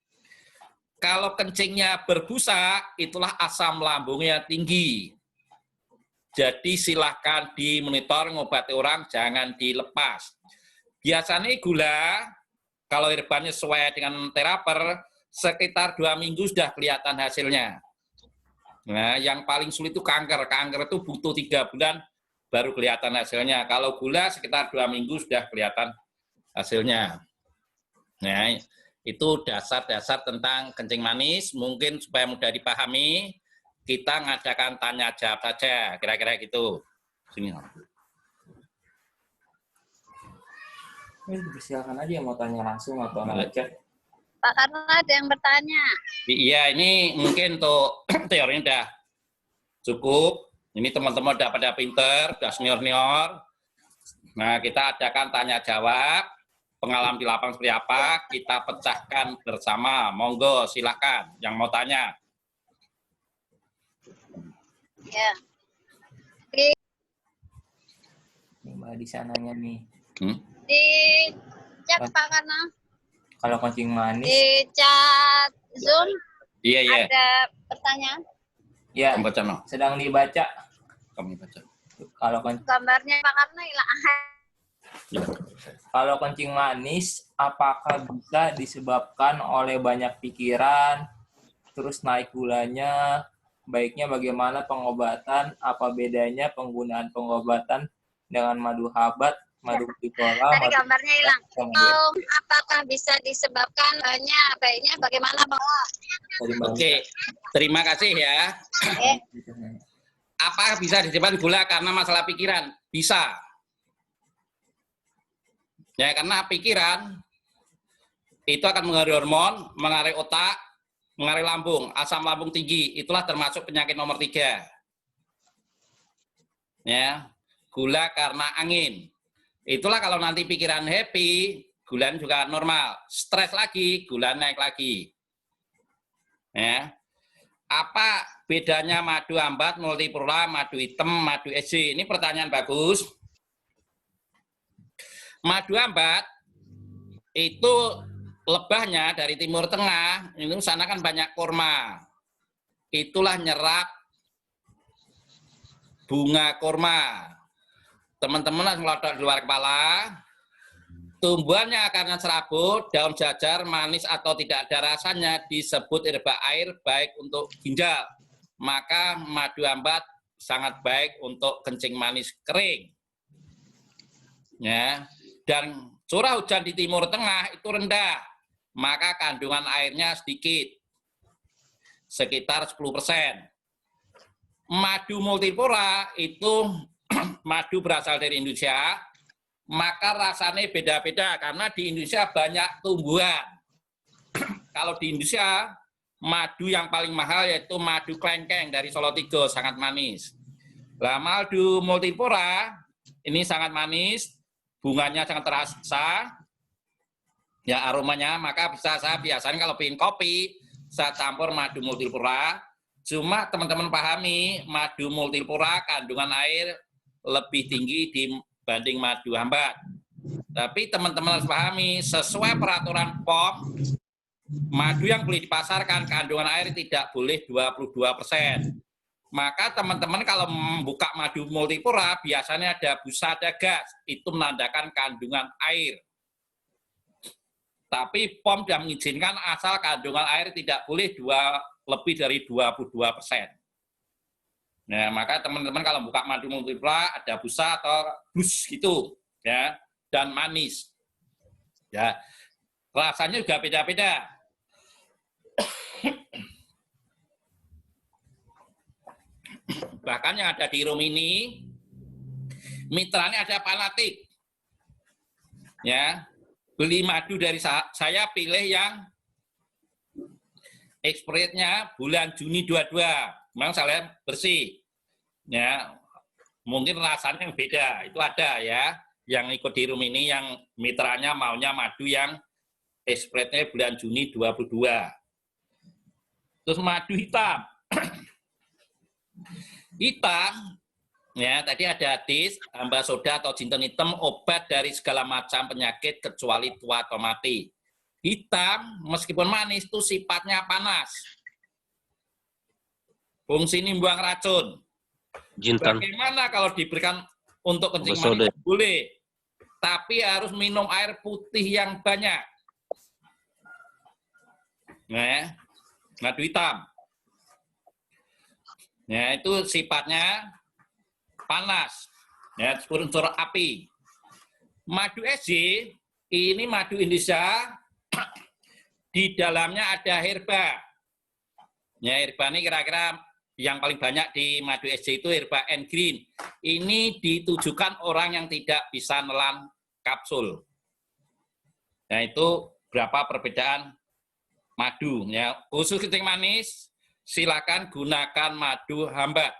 Kalau kencingnya berbusa, itulah asam lambungnya tinggi. Jadi silahkan dimonitor, ngobati orang, jangan dilepas. Biasanya gula, kalau herbalnya sesuai dengan teraper, sekitar 2 minggu sudah kelihatan hasilnya. Nah, yang paling sulit itu kanker. Kanker itu butuh 3 bulan baru kelihatan hasilnya. Kalau gula sekitar 2 minggu sudah kelihatan hasilnya. Nah, itu dasar-dasar tentang kencing manis. Mungkin supaya mudah dipahami, kita ngadakan tanya jawab saja, kira-kira gitu. Sini. Silakan aja yang mau tanya langsung atau ngechat. Pak, karena ada yang bertanya. Iya, ini mungkin untuk teorinya udah cukup. Ini teman-teman udah pada pinter, udah senior-senior. Nah, kita adakan tanya jawab. Pengalaman di lapangan seperti apa, kita pecahkan bersama. Monggo, silakan yang mau tanya. Ya. Nih, Mbak di sananya nih. Di chat Pak, karena Kalau kencing manis, di chat Zoom Iya, iya. ada pertanyaan. ya Kamu baca, no? sedang dibaca. Kamu baca. Kalau Gambarnya Pak, karena hilang. Ya. kalau kencing manis, apakah bisa disebabkan oleh banyak pikiran, terus naik gulanya? Baiknya bagaimana pengobatan? Apa bedanya penggunaan pengobatan dengan madu habat, madu bipolar, Tadi gambarnya hilang. Apakah bisa disebabkan baiknya bagaimana Pak? Oke, terima kasih ya. Apa bisa disebabkan gula karena masalah pikiran? Bisa. Ya, karena pikiran itu akan mengaruhi hormon, mengaruhi otak, mengaruhi lambung, asam lambung tinggi. Itulah termasuk penyakit nomor 3. Ya, gula karena angin. Itulah kalau nanti pikiran happy, gula juga normal. Stres lagi, gula naik lagi. Ya. Apa bedanya madu ambat, multipurula, madu hitam, madu EC? Ini pertanyaan bagus. Madu ambat itu lebahnya dari Timur Tengah, ini sana kan banyak kurma. Itulah nyerap bunga kurma. Teman-teman harus melotot di luar kepala. Tumbuhannya karena serabut, daun jajar, manis atau tidak ada rasanya disebut herba air baik untuk ginjal. Maka madu ambat sangat baik untuk kencing manis kering. Ya. Dan curah hujan di Timur Tengah itu rendah, maka kandungan airnya sedikit, sekitar 10%. Madu multipurula itu madu berasal dari Indonesia, maka rasanya beda-beda karena di Indonesia banyak tumbuhan. Kalau di Indonesia, madu yang paling mahal yaitu madu klengkeng dari Solo Tigo, sangat manis. Nah, madu multipurula ini sangat manis, bunganya sangat terasa, ya aromanya, maka bisa saya biasanya kalau bikin kopi, saya campur madu multipurula. Cuma teman-teman pahami, madu multipurula kandungan air lebih tinggi dibanding madu ambat. Tapi teman-teman harus pahami, sesuai peraturan POM, madu yang boleh dipasarkan kandungan air tidak boleh 22%. Maka teman-teman kalau membuka madu multipurula biasanya ada busa, ada gas, itu menandakan kandungan air. Tapi POM sudah mengizinkan asal kandungan air tidak boleh lebih dari 22%. Nah, maka teman-teman kalau buka madu multipurula ada busa atau bus gitu, ya, dan manis. Ya, rasanya juga beda-beda. Bahkan yang ada di room ini, mitranya ada fanatik. Ya, beli madu dari saya pilih yang expirednya bulan Juni 22. Memang saya bersih. Ya, mungkin rasanya yang beda. Itu ada ya, yang ikut di room ini yang mitranya maunya madu yang expirednya bulan Juni 22. Terus madu hitam. Hitam, ya tadi ada hadis, hamba soda atau jinten hitam obat dari segala macam penyakit kecuali tua atau mati. Hitam, meskipun manis itu sifatnya panas. Fungsi ini membuang racun. Jintan. Bagaimana kalau diberikan untuk kencing Besode. manis? Boleh. Tapi harus minum air putih yang banyak. Nah, madu hitam. Ya, itu sifatnya panas. Ya, unsur api. Madu SJ, ini madu Indonesia. Di dalamnya ada herba. Ya, herba ini kira-kira yang paling banyak di madu SJ itu herba and green. Ini ditujukan orang yang tidak bisa nelan kapsul. Nah, itu berapa perbedaan madu. Ya, khusus kencing manis, silakan gunakan madu hambat.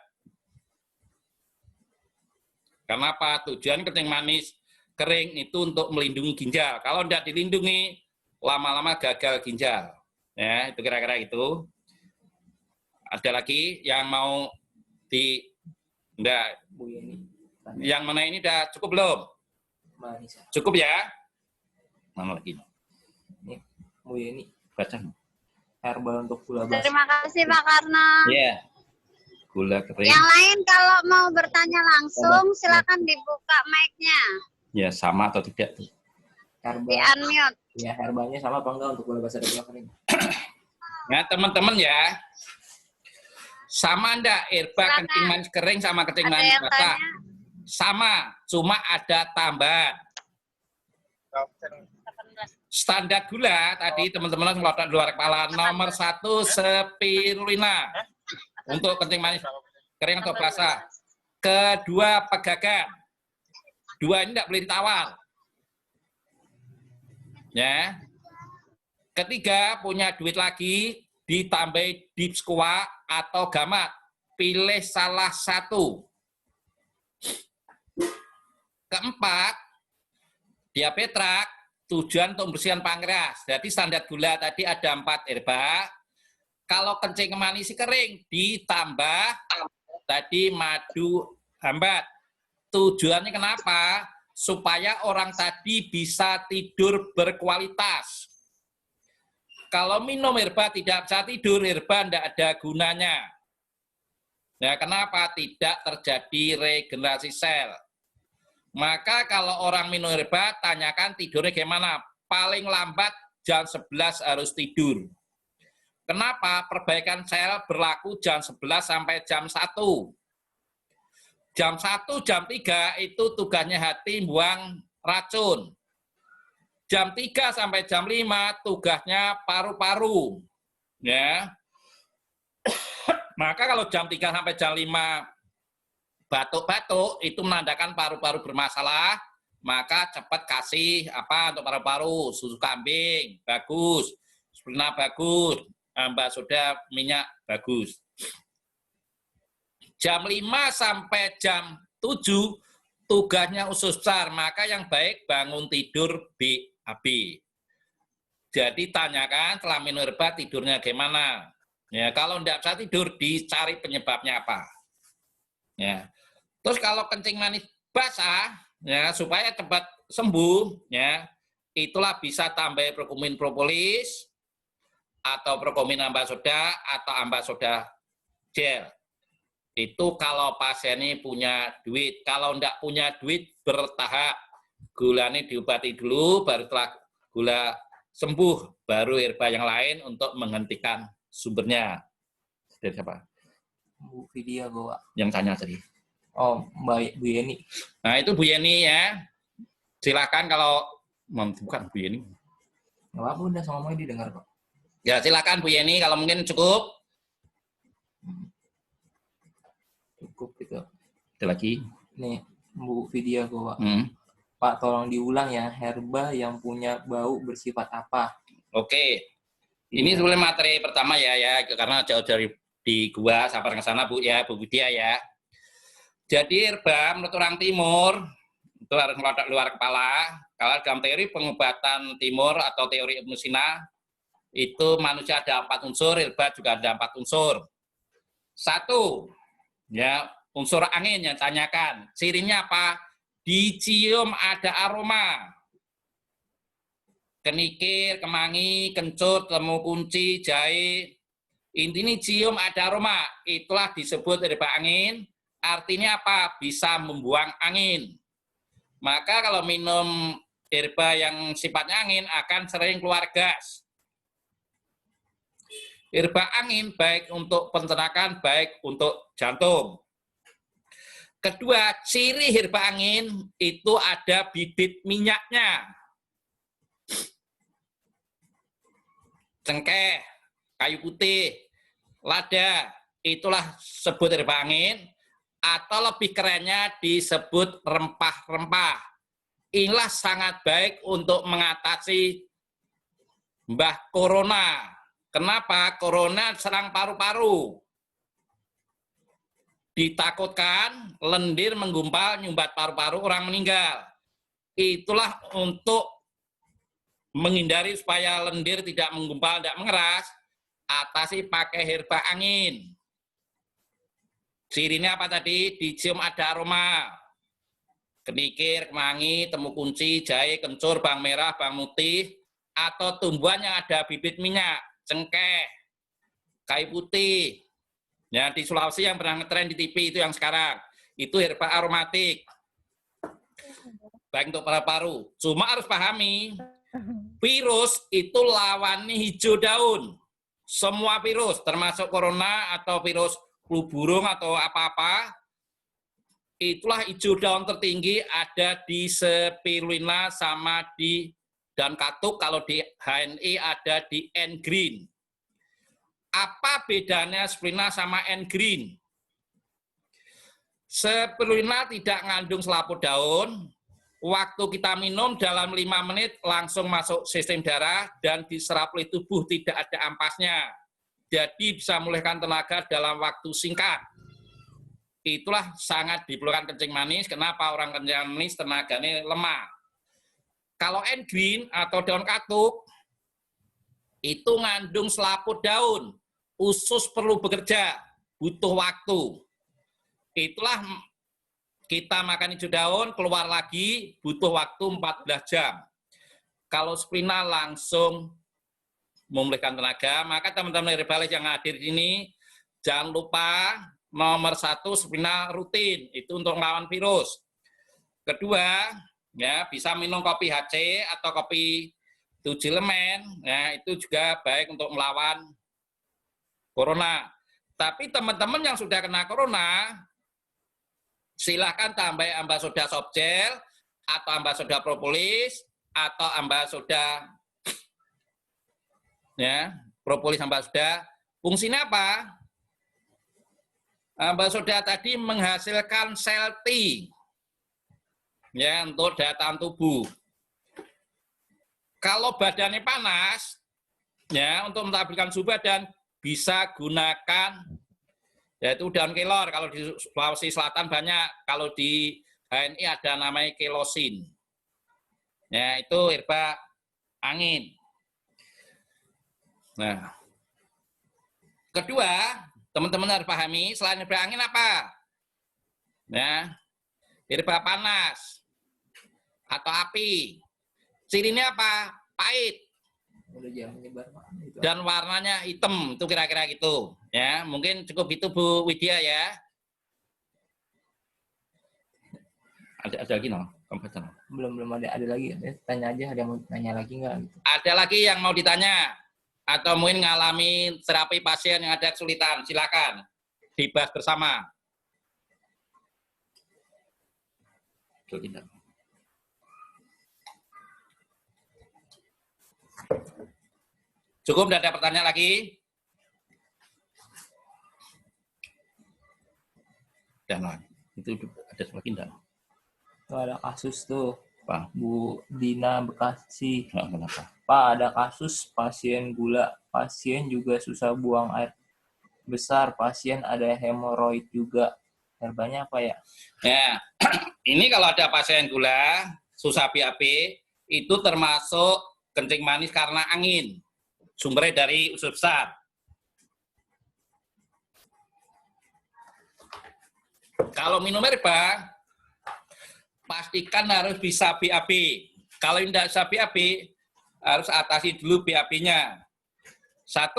Karena apa? Tujuan kencing manis kering itu untuk melindungi ginjal. Kalau tidak dilindungi, lama-lama gagal ginjal. Ya, itu kira-kira itu. Ada lagi yang mau enggak, Bu Yeni. yang mana ini udah cukup belum? Mbak Anissa. Cukup ya? Mana lagi? Nih, Bu Yeni. Baca. Herbal untuk gula basah. Terima kasih Pak Karno. Iya. Gula kering. Yang lain kalau mau bertanya langsung silakan dibuka mic-nya. Ya, sama atau tidak tuh? Di Herbal. unmute. Ya, herbalnya sama apa enggak untuk gula basah dan gula kering? Nah, teman-teman ya. Sama enggak herba Silakan. kencing manis kering sama kencing Ada manis yang basah? tanya? Sama, cuma ada tambahan. Standar gula tadi teman-teman ngelotok di luar kepala nomor 1 spirulina untuk kencing manis kering atau basah. Kedua pegagan. Dua ini tidak boleh ditawar. Ya. Ketiga punya duit lagi ditambah deep squat atau gamat. Pilih salah satu. Keempat, diapetrak, tujuan untuk membersihkan pankreas. Jadi standar gula tadi ada 4 herba. Kalau kencing manis kering ditambah tadi madu hambat. Tujuannya kenapa? Supaya orang tadi bisa tidur berkualitas. Kalau minum herba tidak bisa tidur, herba tidak ada gunanya. Nah, kenapa? Tidak terjadi regenerasi sel. Maka kalau orang minum herba, tanyakan tidurnya gimana. Paling lambat jam 11 harus tidur. Kenapa? Perbaikan sel berlaku jam 11 sampai jam 1. Jam 1, jam 3 itu tugasnya hati buang racun. Jam 3 sampai jam 5 tugasnya paru-paru. Ya. Maka kalau jam 3 sampai jam 5 batuk-batuk itu menandakan paru-paru bermasalah, maka cepat kasih apa untuk paru-paru, susu kambing bagus, spirulina bagus, mbak soda minyak bagus. Jam 5 sampai jam 7 tugasnya usus besar, maka yang baik bangun tidur BAB. Jadi tanyakan setelah minum herba tidurnya gimana. Ya, kalau tidak bisa tidur dicari penyebabnya apa. Ya. Terus kalau kencing manis basah, ya supaya cepat sembuh, ya itulah bisa tambah prokumin propolis atau prokumin ambas soda atau ambas soda gel. Itu kalau pasien ini punya duit. Kalau tidak punya duit bertahap, gulanya diobati dulu, baru setelah gula sembuh, baru herba yang lain untuk menghentikan sumbernya. Dari siapa? Bu Vidya Goa. Yang tanya tadi. Oh, Mbak Bu Yeni. Nah, itu Bu Yeni ya. Silakan kalau bukan Bu Yeni. Nggak apa-apa, udah ngomongnya didengar kok. Ya, silakan Bu Yeni kalau mungkin cukup. Cukup gitu. Ada lagi. Nih, Bu Vidya Goa. Hmm. Pak, tolong diulang ya, herba yang punya bau bersifat apa? Oke. Ini sebenarnya materi pertama ya, karena jauh dari di gua sampai ke sana Bu ya, Bu Widya ya. Jadi herba menurut orang timur itu harus melotot luar kepala. Kalau dalam teori pengobatan timur atau teori Ibnu Sina itu manusia ada 4 unsur, herba juga ada 4 unsur. 1, ya unsur angin yang tanyakan. Cirinya apa? Dicium ada aroma. Kenikir, kemangi, kencut, lemu kunci, jahe. Intinya cium ada aroma. Itulah disebut herba angin. artinya apa? Bisa membuang angin. Maka kalau minum herba yang sifatnya angin akan sering keluar gas. Herba angin baik untuk pencernaan, baik untuk jantung. Kedua, ciri herba angin itu ada bibit minyaknya. Cengkeh, kayu putih, lada, itulah sebut herba angin, atau lebih kerennya disebut rempah-rempah. Inilah sangat baik untuk mengatasi Mbah Corona. Kenapa? Corona serang paru-paru. Ditakutkan lendir menggumpal, nyumbat paru-paru, orang meninggal. Itulah untuk menghindari supaya lendir tidak menggumpal, tidak mengeras, atasi pakai herba angin. Cirinya apa tadi? Dicium ada aroma. Kenikir, kemangi, temu kunci, jahe, kencur, bawang merah, bawang putih, atau tumbuhan yang ada bibit minyak, cengkeh, kayu putih. Ya, di Sulawesi yang pernah ngetren di TV itu yang sekarang. Itu herba aromatik. Baik untuk paru-paru. Cuma harus pahami, virus itu lawannya hijau daun. Semua virus, termasuk corona atau virus flu burung atau apa-apa, itulah hijau daun tertinggi ada di spirulina sama di daun katuk, kalau di HNI ada di N-green. Apa bedanya spirulina sama N-green? Spirulina tidak mengandung selaput daun, waktu kita minum dalam 5 menit langsung masuk sistem darah dan diserap oleh tubuh, tidak ada ampasnya. Jadi bisa memulihkan tenaga dalam waktu singkat. Itulah sangat diperlukan kencing manis. Kenapa orang kencing manis tenaganya lemah? Kalau N-green atau daun katuk, itu ngandung selaput daun. Usus perlu bekerja, butuh waktu. Itulah kita makan hijau daun, keluar lagi, butuh waktu 14 jam. Kalau spirulina langsung memulihkan tenaga, maka teman-teman herbalis yang hadir di sini, jangan lupa nomor 1, spirulina rutin, itu untuk melawan virus. Kedua, ya bisa minum kopi HC atau kopi 7 elemen, ya itu juga baik untuk melawan corona. Tapi teman-teman yang sudah kena corona, silahkan tambah ambah soda soft gel, atau ambah soda propolis, atau ambah soda, ya propolis ambah soda. Fungsinya apa? Ambah soda tadi menghasilkan sel T, ya untuk daya tahan tubuh. Kalau badannya panas, ya untuk menstabilkan suhu badan bisa gunakan yaitu daun kelor. Kalau di Sulawesi Selatan banyak, kalau di HNI ada namanya kelosin. Ya itu herba angin. Nah, kedua, teman-teman harus pahami, selain herba angin apa? Ya, herba panas atau api. Cirinya apa? Pahit. Dan warnanya hitam, itu kira-kira gitu. Ya, mungkin cukup itu Bu Widya ya. Ada lagi no? Belum ada lagi. Tanya aja, ada yang mau tanya lagi nggak? Gitu. Ada lagi yang mau ditanya? Atau mungkin ngalami terapi pasien yang ada kesulitan, silakan dibahas bersama. Cukup, tidak ada pertanyaan lagi? Dan itu ada lagi enggak? Tuh ada kasus tuh, Pak. Bu Dina Bekasi. Kenapa? Pak, ada kasus pasien gula, pasien juga susah buang air besar, pasien ada hemoroid juga. Herbanya apa ya? Ya, ini kalau ada pasien gula, susah BAB, itu termasuk kencing manis karena angin. Sumbernya dari usus besar. Kalau minum herba, pastikan harus bisa BAB. Kalau tidak bisa BAB, harus atasi dulu BAB-nya. 1,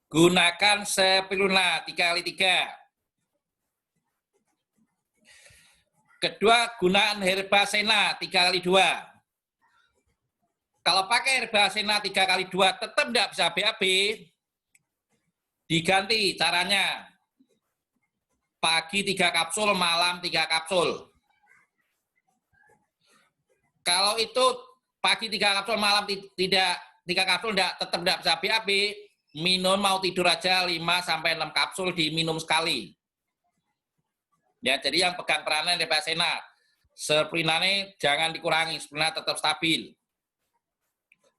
gunakan spirulina 3x3. Kedua, gunaan Herbasena 3x2. Kalau pakai Herbasena 3x2 tetap tidak bisa BAB, diganti caranya. Pagi 3 kapsul, malam 3 kapsul. Kalau itu pagi 3 kapsul, malam tidak 3 kapsul, tetap tidak bisa BAB, minum mau tidur aja 5-6 kapsul diminum sekali. Ya, jadi yang pegang peranan Herbasena, sprinane jangan dikurangi, sprina tetap stabil.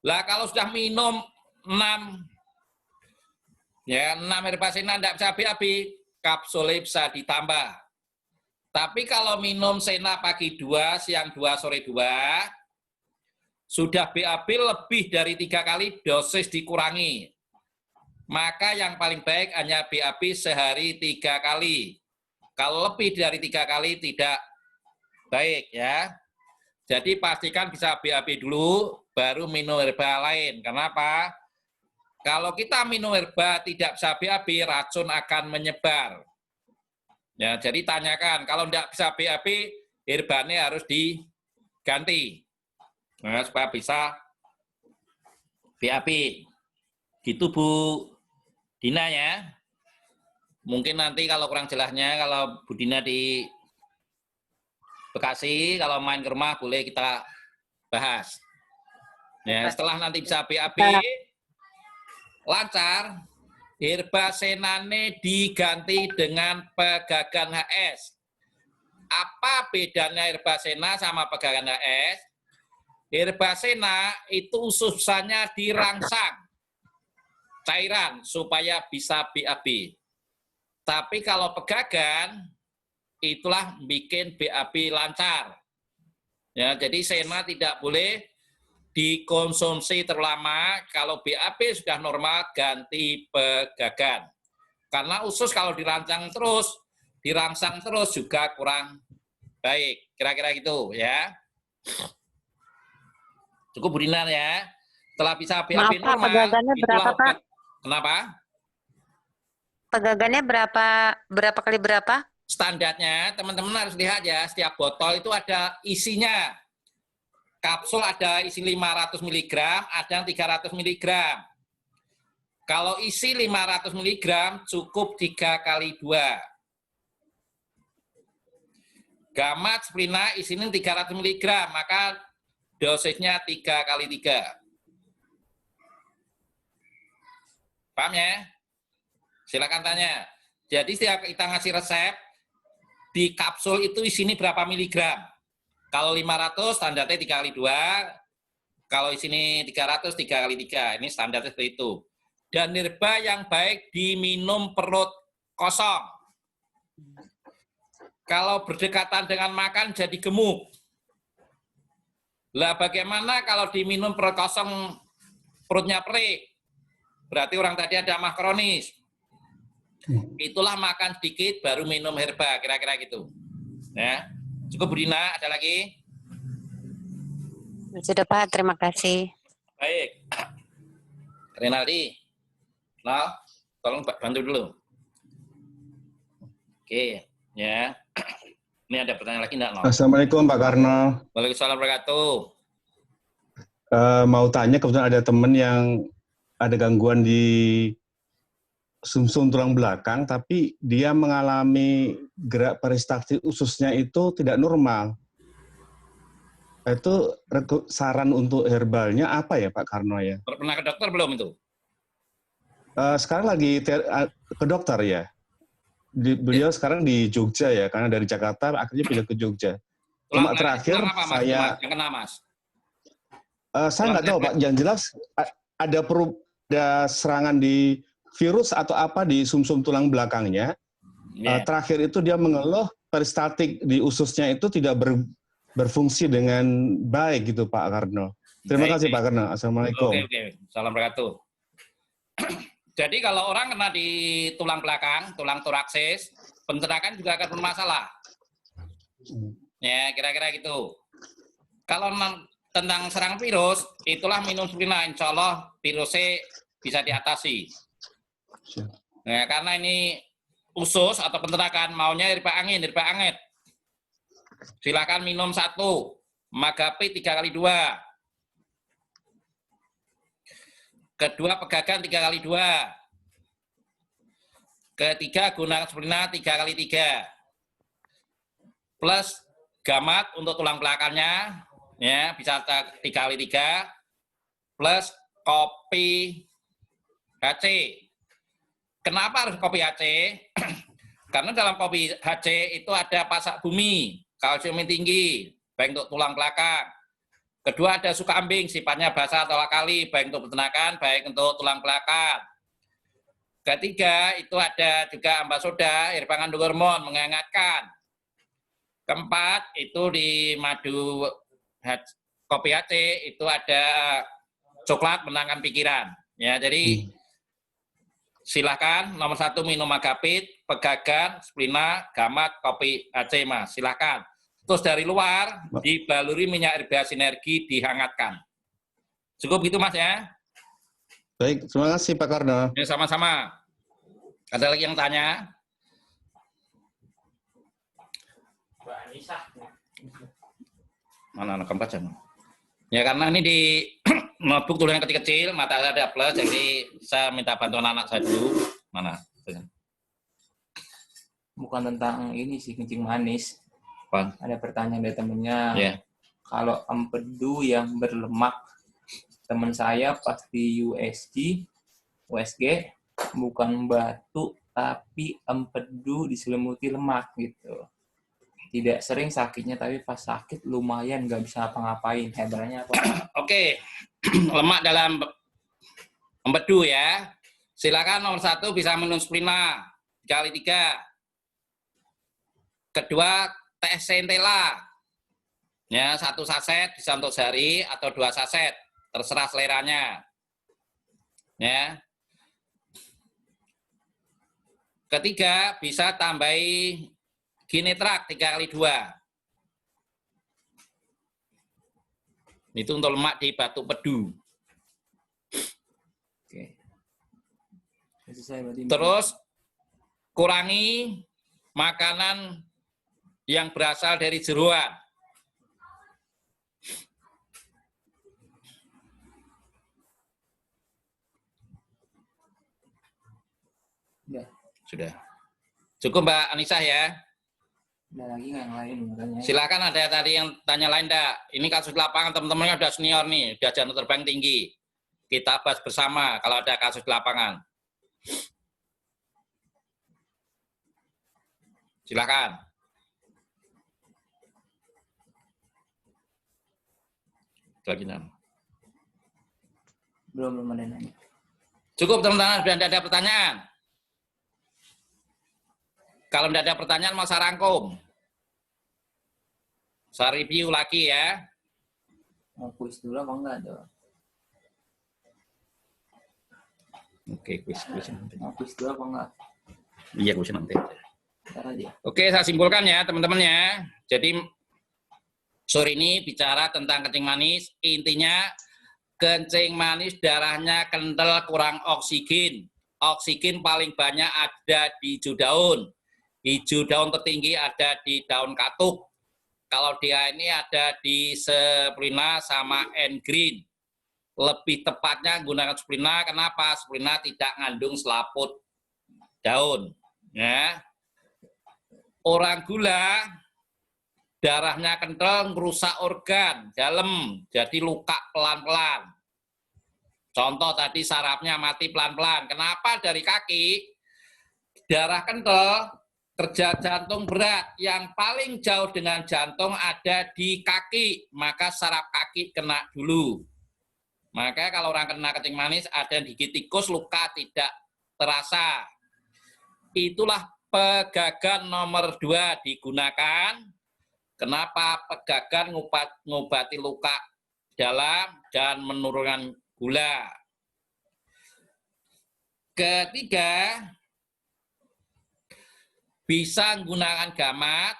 Lah kalau sudah minum 6 Herbasena tidak bisa BAB, kapsulnya bisa ditambah. Tapi kalau minum Sena pagi 2, siang 2, sore 2, sudah BAB lebih dari 3 kali, dosis dikurangi. Maka yang paling baik hanya BAB sehari 3 kali. Kalau lebih dari 3 kali tidak baik ya. Jadi pastikan bisa BAB dulu, baru minum herba lain. Kenapa? Kalau kita minum herba tidak bisa BAB, racun akan menyebar. Ya, jadi tanyakan, kalau tidak bisa BAB, herbanya harus diganti. Nah, supaya bisa BAB. Gitu Bu Dina ya. Mungkin nanti kalau kurang jelasnya, kalau Bu Dina di Bekasi, kalau main ke rumah boleh kita bahas. Ya, setelah nanti bisa BAB, lancar, Herbasenane diganti dengan Pegagan HS. Apa bedanya Herbasena sama Pegagan HS? Herbasena itu ususnya dirangsang cairan supaya bisa BAB. Tapi kalau Pegagan, itulah bikin BAB lancar. Ya, jadi Sena tidak boleh dikonsumsi terlalu lama. Kalau BAB sudah normal, ganti Pegagan. Karena usus kalau dirangsang terus juga kurang baik. Kira-kira gitu ya. Cukup Bu Dinar ya. Setelah bisa BAB Maaf, Pak, normal, pegagannya berapa, Pak? Kenapa? Pegagannya berapa kali berapa? Standarnya teman-teman harus lihat ya, setiap botol itu ada isinya. Kapsul ada isi 500 mg, ada yang 300 mg. Kalau isi 500 mg cukup 3 kali 2. Gamat sprina isinya 300 mg, maka dosisnya 3 kali 3. Paham ya? Silakan tanya. Jadi setiap kita ngasih resep, di kapsul itu isinya berapa miligram. Kalau 500 standarnya 3 kali 2, kalau isinya 300 3 kali 3. Ini standarnya seperti itu. Dan herba yang baik diminum perut kosong. Kalau berdekatan dengan makan jadi gemuk. Lah bagaimana kalau diminum perut kosong perutnya perih? Berarti orang tadi ada mah kronis. Itulah makan sedikit baru minum herba, kira-kira gitu. Ya. Cukup Bu Dina, ada lagi? Sudah Pak, terima kasih. Baik. Renaldi. Nah, tolong bantu dulu. Oke, ya. Ini ada pertanyaan lagi enggak, no? Assalamualaikum Pak Karno. Waalaikumsalam warahmatullahi Mau tanya, kebetulan ada teman yang ada gangguan di sumsum tulang belakang, tapi dia mengalami gerak peristaltik ususnya itu tidak normal. Itu saran untuk herbalnya apa ya Pak Karno ya? Pernah ke dokter belum itu? Sekarang lagi ke dokter ya. Beliau sekarang di Jogja ya, karena dari Jakarta akhirnya pindah ke Jogja. Cuma terakhir saya... Yang kena Mas? Saya nggak tahu Pak, yang jelas ada serangan di virus atau apa di sumsum tulang belakangnya. Terakhir itu dia mengeluh peristaltik di ususnya itu tidak berfungsi dengan baik gitu Pak Karno. Terima kasih Pak Karno. Assalamualaikum. Oke. Salam berkatuh. Jadi kalau orang kena di tulang belakang, tulang toraksis, pencernaan juga akan bermasalah. Ya, kira-kira gitu. Kalau tentang serang virus, itulah minum spirina, insya Allah virusnya bisa diatasi. Nah, karena ini usus atau pencernaan maunya herba angin, herba anget. Silakan minum 1. Magapit 3 kali 2. Kedua, pegagan 3 kali 2. Ketiga, gunakan Splina 3 kali 3. Plus gamat untuk tulang belakangnya, ya bisa 3 kali 3. Plus kopi HC. Kenapa harus kopi HC? Karena dalam kopi HC itu ada pasak bumi, kalsium yang tinggi, baik untuk tulang belakang. Kedua, ada suka ambing, sifatnya basa atau alkali, baik untuk peternakan, baik untuk tulang belakang. Ketiga, itu ada juga ambasoda, air mengandung hormon, menghangatkan. Keempat, itu di madu kopi HC, itu ada coklat menenangkan pikiran. Ya, jadi silakan nomor 1 minum Magapit, pegagan, Splina, gamat, kopi HC, Mas. Silakan. Terus dari luar dibaluri minyak herba sinergi, dihangatkan. Cukup gitu, Mas, ya. Baik, terima kasih Pak Karno. Ya, sama-sama. Ada lagi yang tanya? Mana anak keempat jam? Ya karena ini di notebook tulisan kecil-kecil, mata saya ada plus, jadi saya minta bantuan anak saya dulu. Mana? Bukan tentang ini sih, kencing manis. Apa? Ada pertanyaan dari temennya. Ya. Kalau empedu yang berlemak, teman saya pas di USG, bukan batu, tapi empedu diselimuti lemak gitu. Tidak sering sakitnya, tapi pas sakit lumayan nggak bisa apa-ngapain. Hebatnya apa? Oke, lemak dalam empedu ya. Silakan nomor 1 bisa minum Splina 3 kali 3. Kedua, teh centella. Ya, 1 saset bisa untuk sehari atau 2 saset, terserah seleranya. Ya. Ketiga, bisa tambahi Ginetrak 3 kali 2. Itu untuk lemak di batu pedu. Oke. Terus kurangi makanan yang berasal dari jeroan. Ya. Sudah. Cukup Mbak Anissa ya. Ada lagi nggak yang lain? Makanya. Silakan ada tadi yang tanya lain enggak? Ini kasus lapangan teman-temannya udah senior nih, udah jantung terbang tinggi. Kita bahas bersama kalau ada kasus di lapangan. Silakan. Lagi nama. Belum ada nanya. Cukup teman-teman, sudah tidak ada pertanyaan. Kalau tidak ada pertanyaan, mau saya rangkum. Saya review lagi ya. Mau kuis dulu apa enggak tuh? Oke, kuis nanti. Mau kuis dulu apa enggak? Iya, kuis nanti. Ntar aja. Oke, saya simpulkan ya teman-teman ya. Jadi sore ini bicara tentang kencing manis. Intinya kencing manis darahnya kental, kurang oksigen. Oksigen paling banyak ada di hijau daun. Hijau daun tertinggi ada di daun katuk. Kalau dia ini ada di Splina sama N-green. Lebih tepatnya gunakan Splina. Kenapa? Splina tidak ngandung selaput daun. Ya. Orang gula, darahnya kental, merusak organ dalam, jadi luka pelan-pelan. Contoh tadi sarafnya mati pelan-pelan. Kenapa? Dari kaki, darah kental, kerja jantung berat, yang paling jauh dengan jantung ada di kaki, maka saraf kaki kena dulu. Maka kalau orang kena kencing manis, ada yang digigit tikus, luka tidak terasa. Itulah pegagan nomor 2 digunakan. Kenapa? Pegagan ngobati luka dalam dan menurunkan gula. Ketiga, bisa menggunakan gamat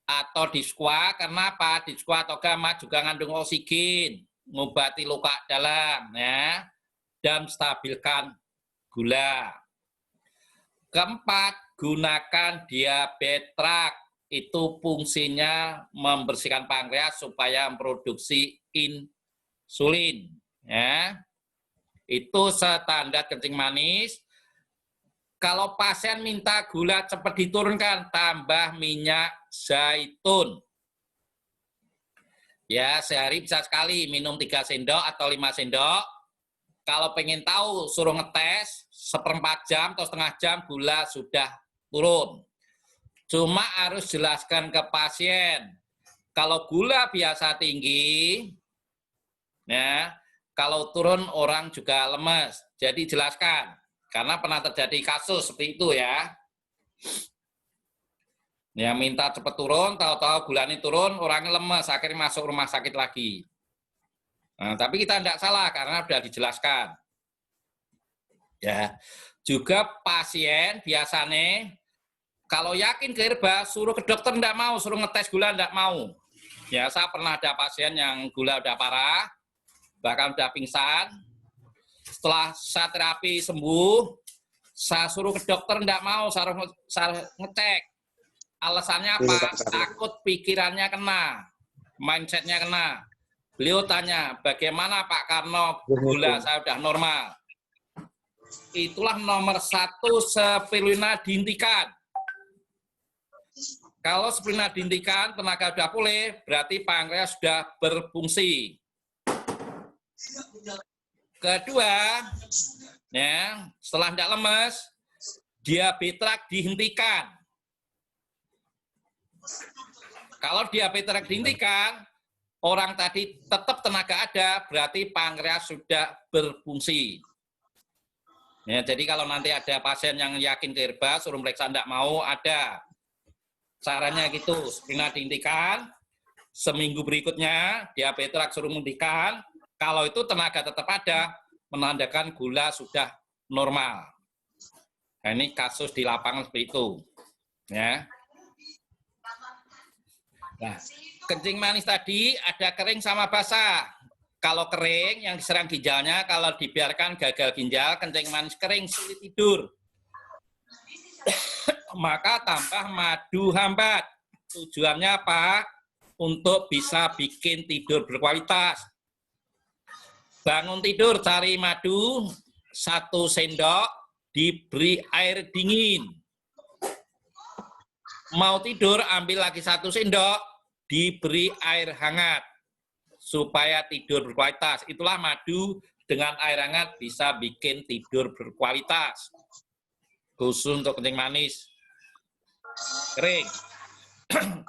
atau diskwa. Kenapa? Diskwa atau gamat juga mengandung oksigen, mengobati luka dalam, ya, dan stabilkan gula. Keempat, gunakan diabetrak itu fungsinya membersihkan pankreas supaya memproduksi insulin. Ya. Itu standar kencing manis. Kalau pasien minta gula cepat diturunkan, tambah minyak zaitun. Ya, sehari bisa sekali minum 3 sendok atau 5 sendok. Kalau pengen tahu, suruh ngetes, 1/4 jam atau setengah jam gula sudah turun. Cuma harus jelaskan ke pasien, kalau gula biasa tinggi, ya, kalau turun orang juga lemes. Jadi jelaskan, karena pernah terjadi kasus seperti itu ya. Ya minta cepat turun, tahu-tahu gulanya turun, orangnya lemes, akhirnya masuk rumah sakit lagi. Nah, tapi kita tidak salah karena sudah dijelaskan. Ya, juga pasien biasanya kalau yakin ke herba, suruh ke dokter tidak mau, suruh ngetes gula tidak mau. Ya, saya pernah ada pasien yang gula udah parah, bahkan udah pingsan. Setelah saya terapi sembuh, saya suruh ke dokter tidak mau, saya ngecek. Alasannya apa? Takut pikirannya kena, mindsetnya kena. Beliau tanya, bagaimana Pak Karno gula saya sudah normal? Itulah nomor 1 spirulina dihentikan. Kalau spirulina dihentikan, tenaga sudah pulih, berarti pankreas sudah berfungsi. Kedua, ya, setelah tidak lemes, diabetes dihentikan. Kalau diabetes dihentikan, orang tadi tetap tenaga ada, berarti pankreas sudah berfungsi. Ya, jadi kalau nanti ada pasien yang yakin ke herba, suruh meriksa tidak mau, ada. Caranya gitu, spirulina dihentikan, seminggu berikutnya diabetes suruh menghentikan, kalau itu tenaga tetap ada, menandakan gula sudah normal. Nah, ini kasus di lapangan seperti itu. Ya. Nah, kencing manis tadi ada kering sama basah. Kalau kering yang diserang ginjalnya, kalau dibiarkan gagal ginjal, kencing manis kering, sulit tidur. Maka tambah madu hambat. Tujuannya apa? Untuk bisa bikin tidur berkualitas. Bangun tidur, cari madu, 1 sendok, diberi air dingin. Mau tidur, ambil lagi 1 sendok, diberi air hangat supaya tidur berkualitas. Itulah madu dengan air hangat bisa bikin tidur berkualitas. Khusus untuk kencing manis kering.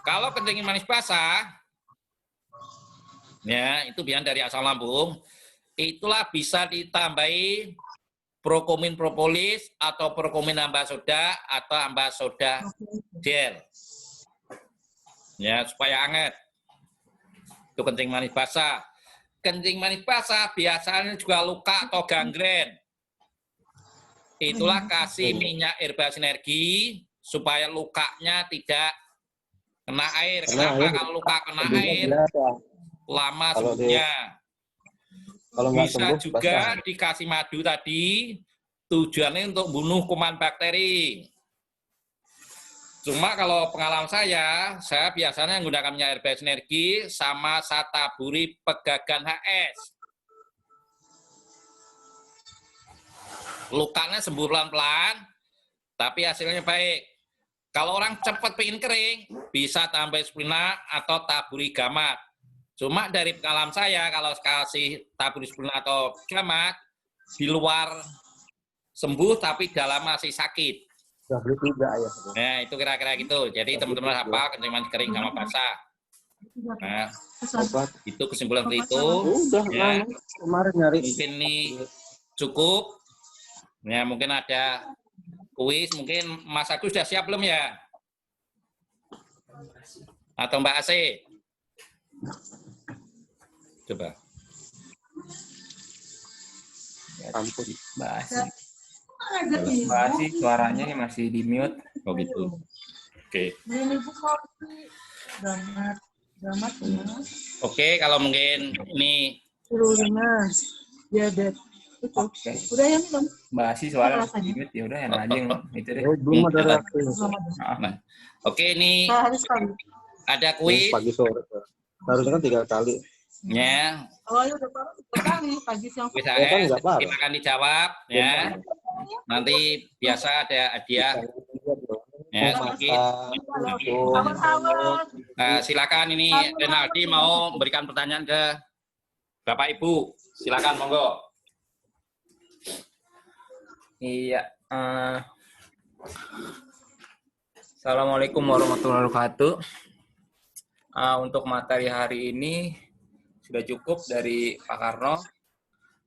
Kalau kencing manis basah, ya itu biar dari asam lambung, itulah bisa ditambahi prokomin propolis atau prokomin ambah soda atau ambah soda gel. Ya, supaya anget. Itu kencing manis basah. Kencing manis basah biasanya juga luka atau gangren. Itulah kasih minyak herba sinergi supaya lukanya tidak kena air. Kenapa? Kalau luka kena air, lama sembuhnya. Bisa juga dikasih madu tadi, tujuannya untuk bunuh kuman bakteri. Cuma kalau pengalaman saya biasanya menggunakan minyak herba sinergi sama saya taburi pegagan HS. Lukanya sembuh pelan-pelan, tapi hasilnya baik. Kalau orang cepat pengen kering, bisa tambah spirulina atau taburi gamat. Cuma dari pengalaman saya, kalau kasih taburi spirulina atau gamat, di luar sembuh tapi dalam masih sakit. Nah, itu kira-kira gitu. Jadi teman-teman hafal kencing manis kering sama basah. Nah, itu kesimpulan dari itu. Ya, mungkin ini cukup. Ya, mungkin ada kuis. Mungkin Mas Agus sudah siap belum ya? Atau Mbak Ase? Coba. Ampun, Mbak Ase. Mbak Ase suaranya masih di mute. Oh gitu. Oke. Oke, kalau mungkin ini Oke. Udah ya minum. Basi soalnya Rasanya. ribet, ya udah yang aja itu deh. Belum ada reaksi. Nah, oke, ini Saya harus pagi. ada kuis. Pagi sore. Harusnya kan 3 kali. Ya, Oh ya udah pagi, pagi siang. kuis Ya kan AS, nggak apa-apa. silakan dijawab. Ya, nanti biasa ada hadiah. Ya, sedikit. Nah, silakan ini Renaldi mau memberikan pertanyaan ke Bapak Ibu. Silakan, monggo. Iya. Assalamualaikum warahmatullahi wabarakatuh. Untuk materi hari ini sudah cukup dari Pak Karno.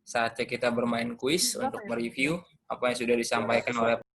Saatnya kita bermain kuis untuk mereview apa yang sudah disampaikan oleh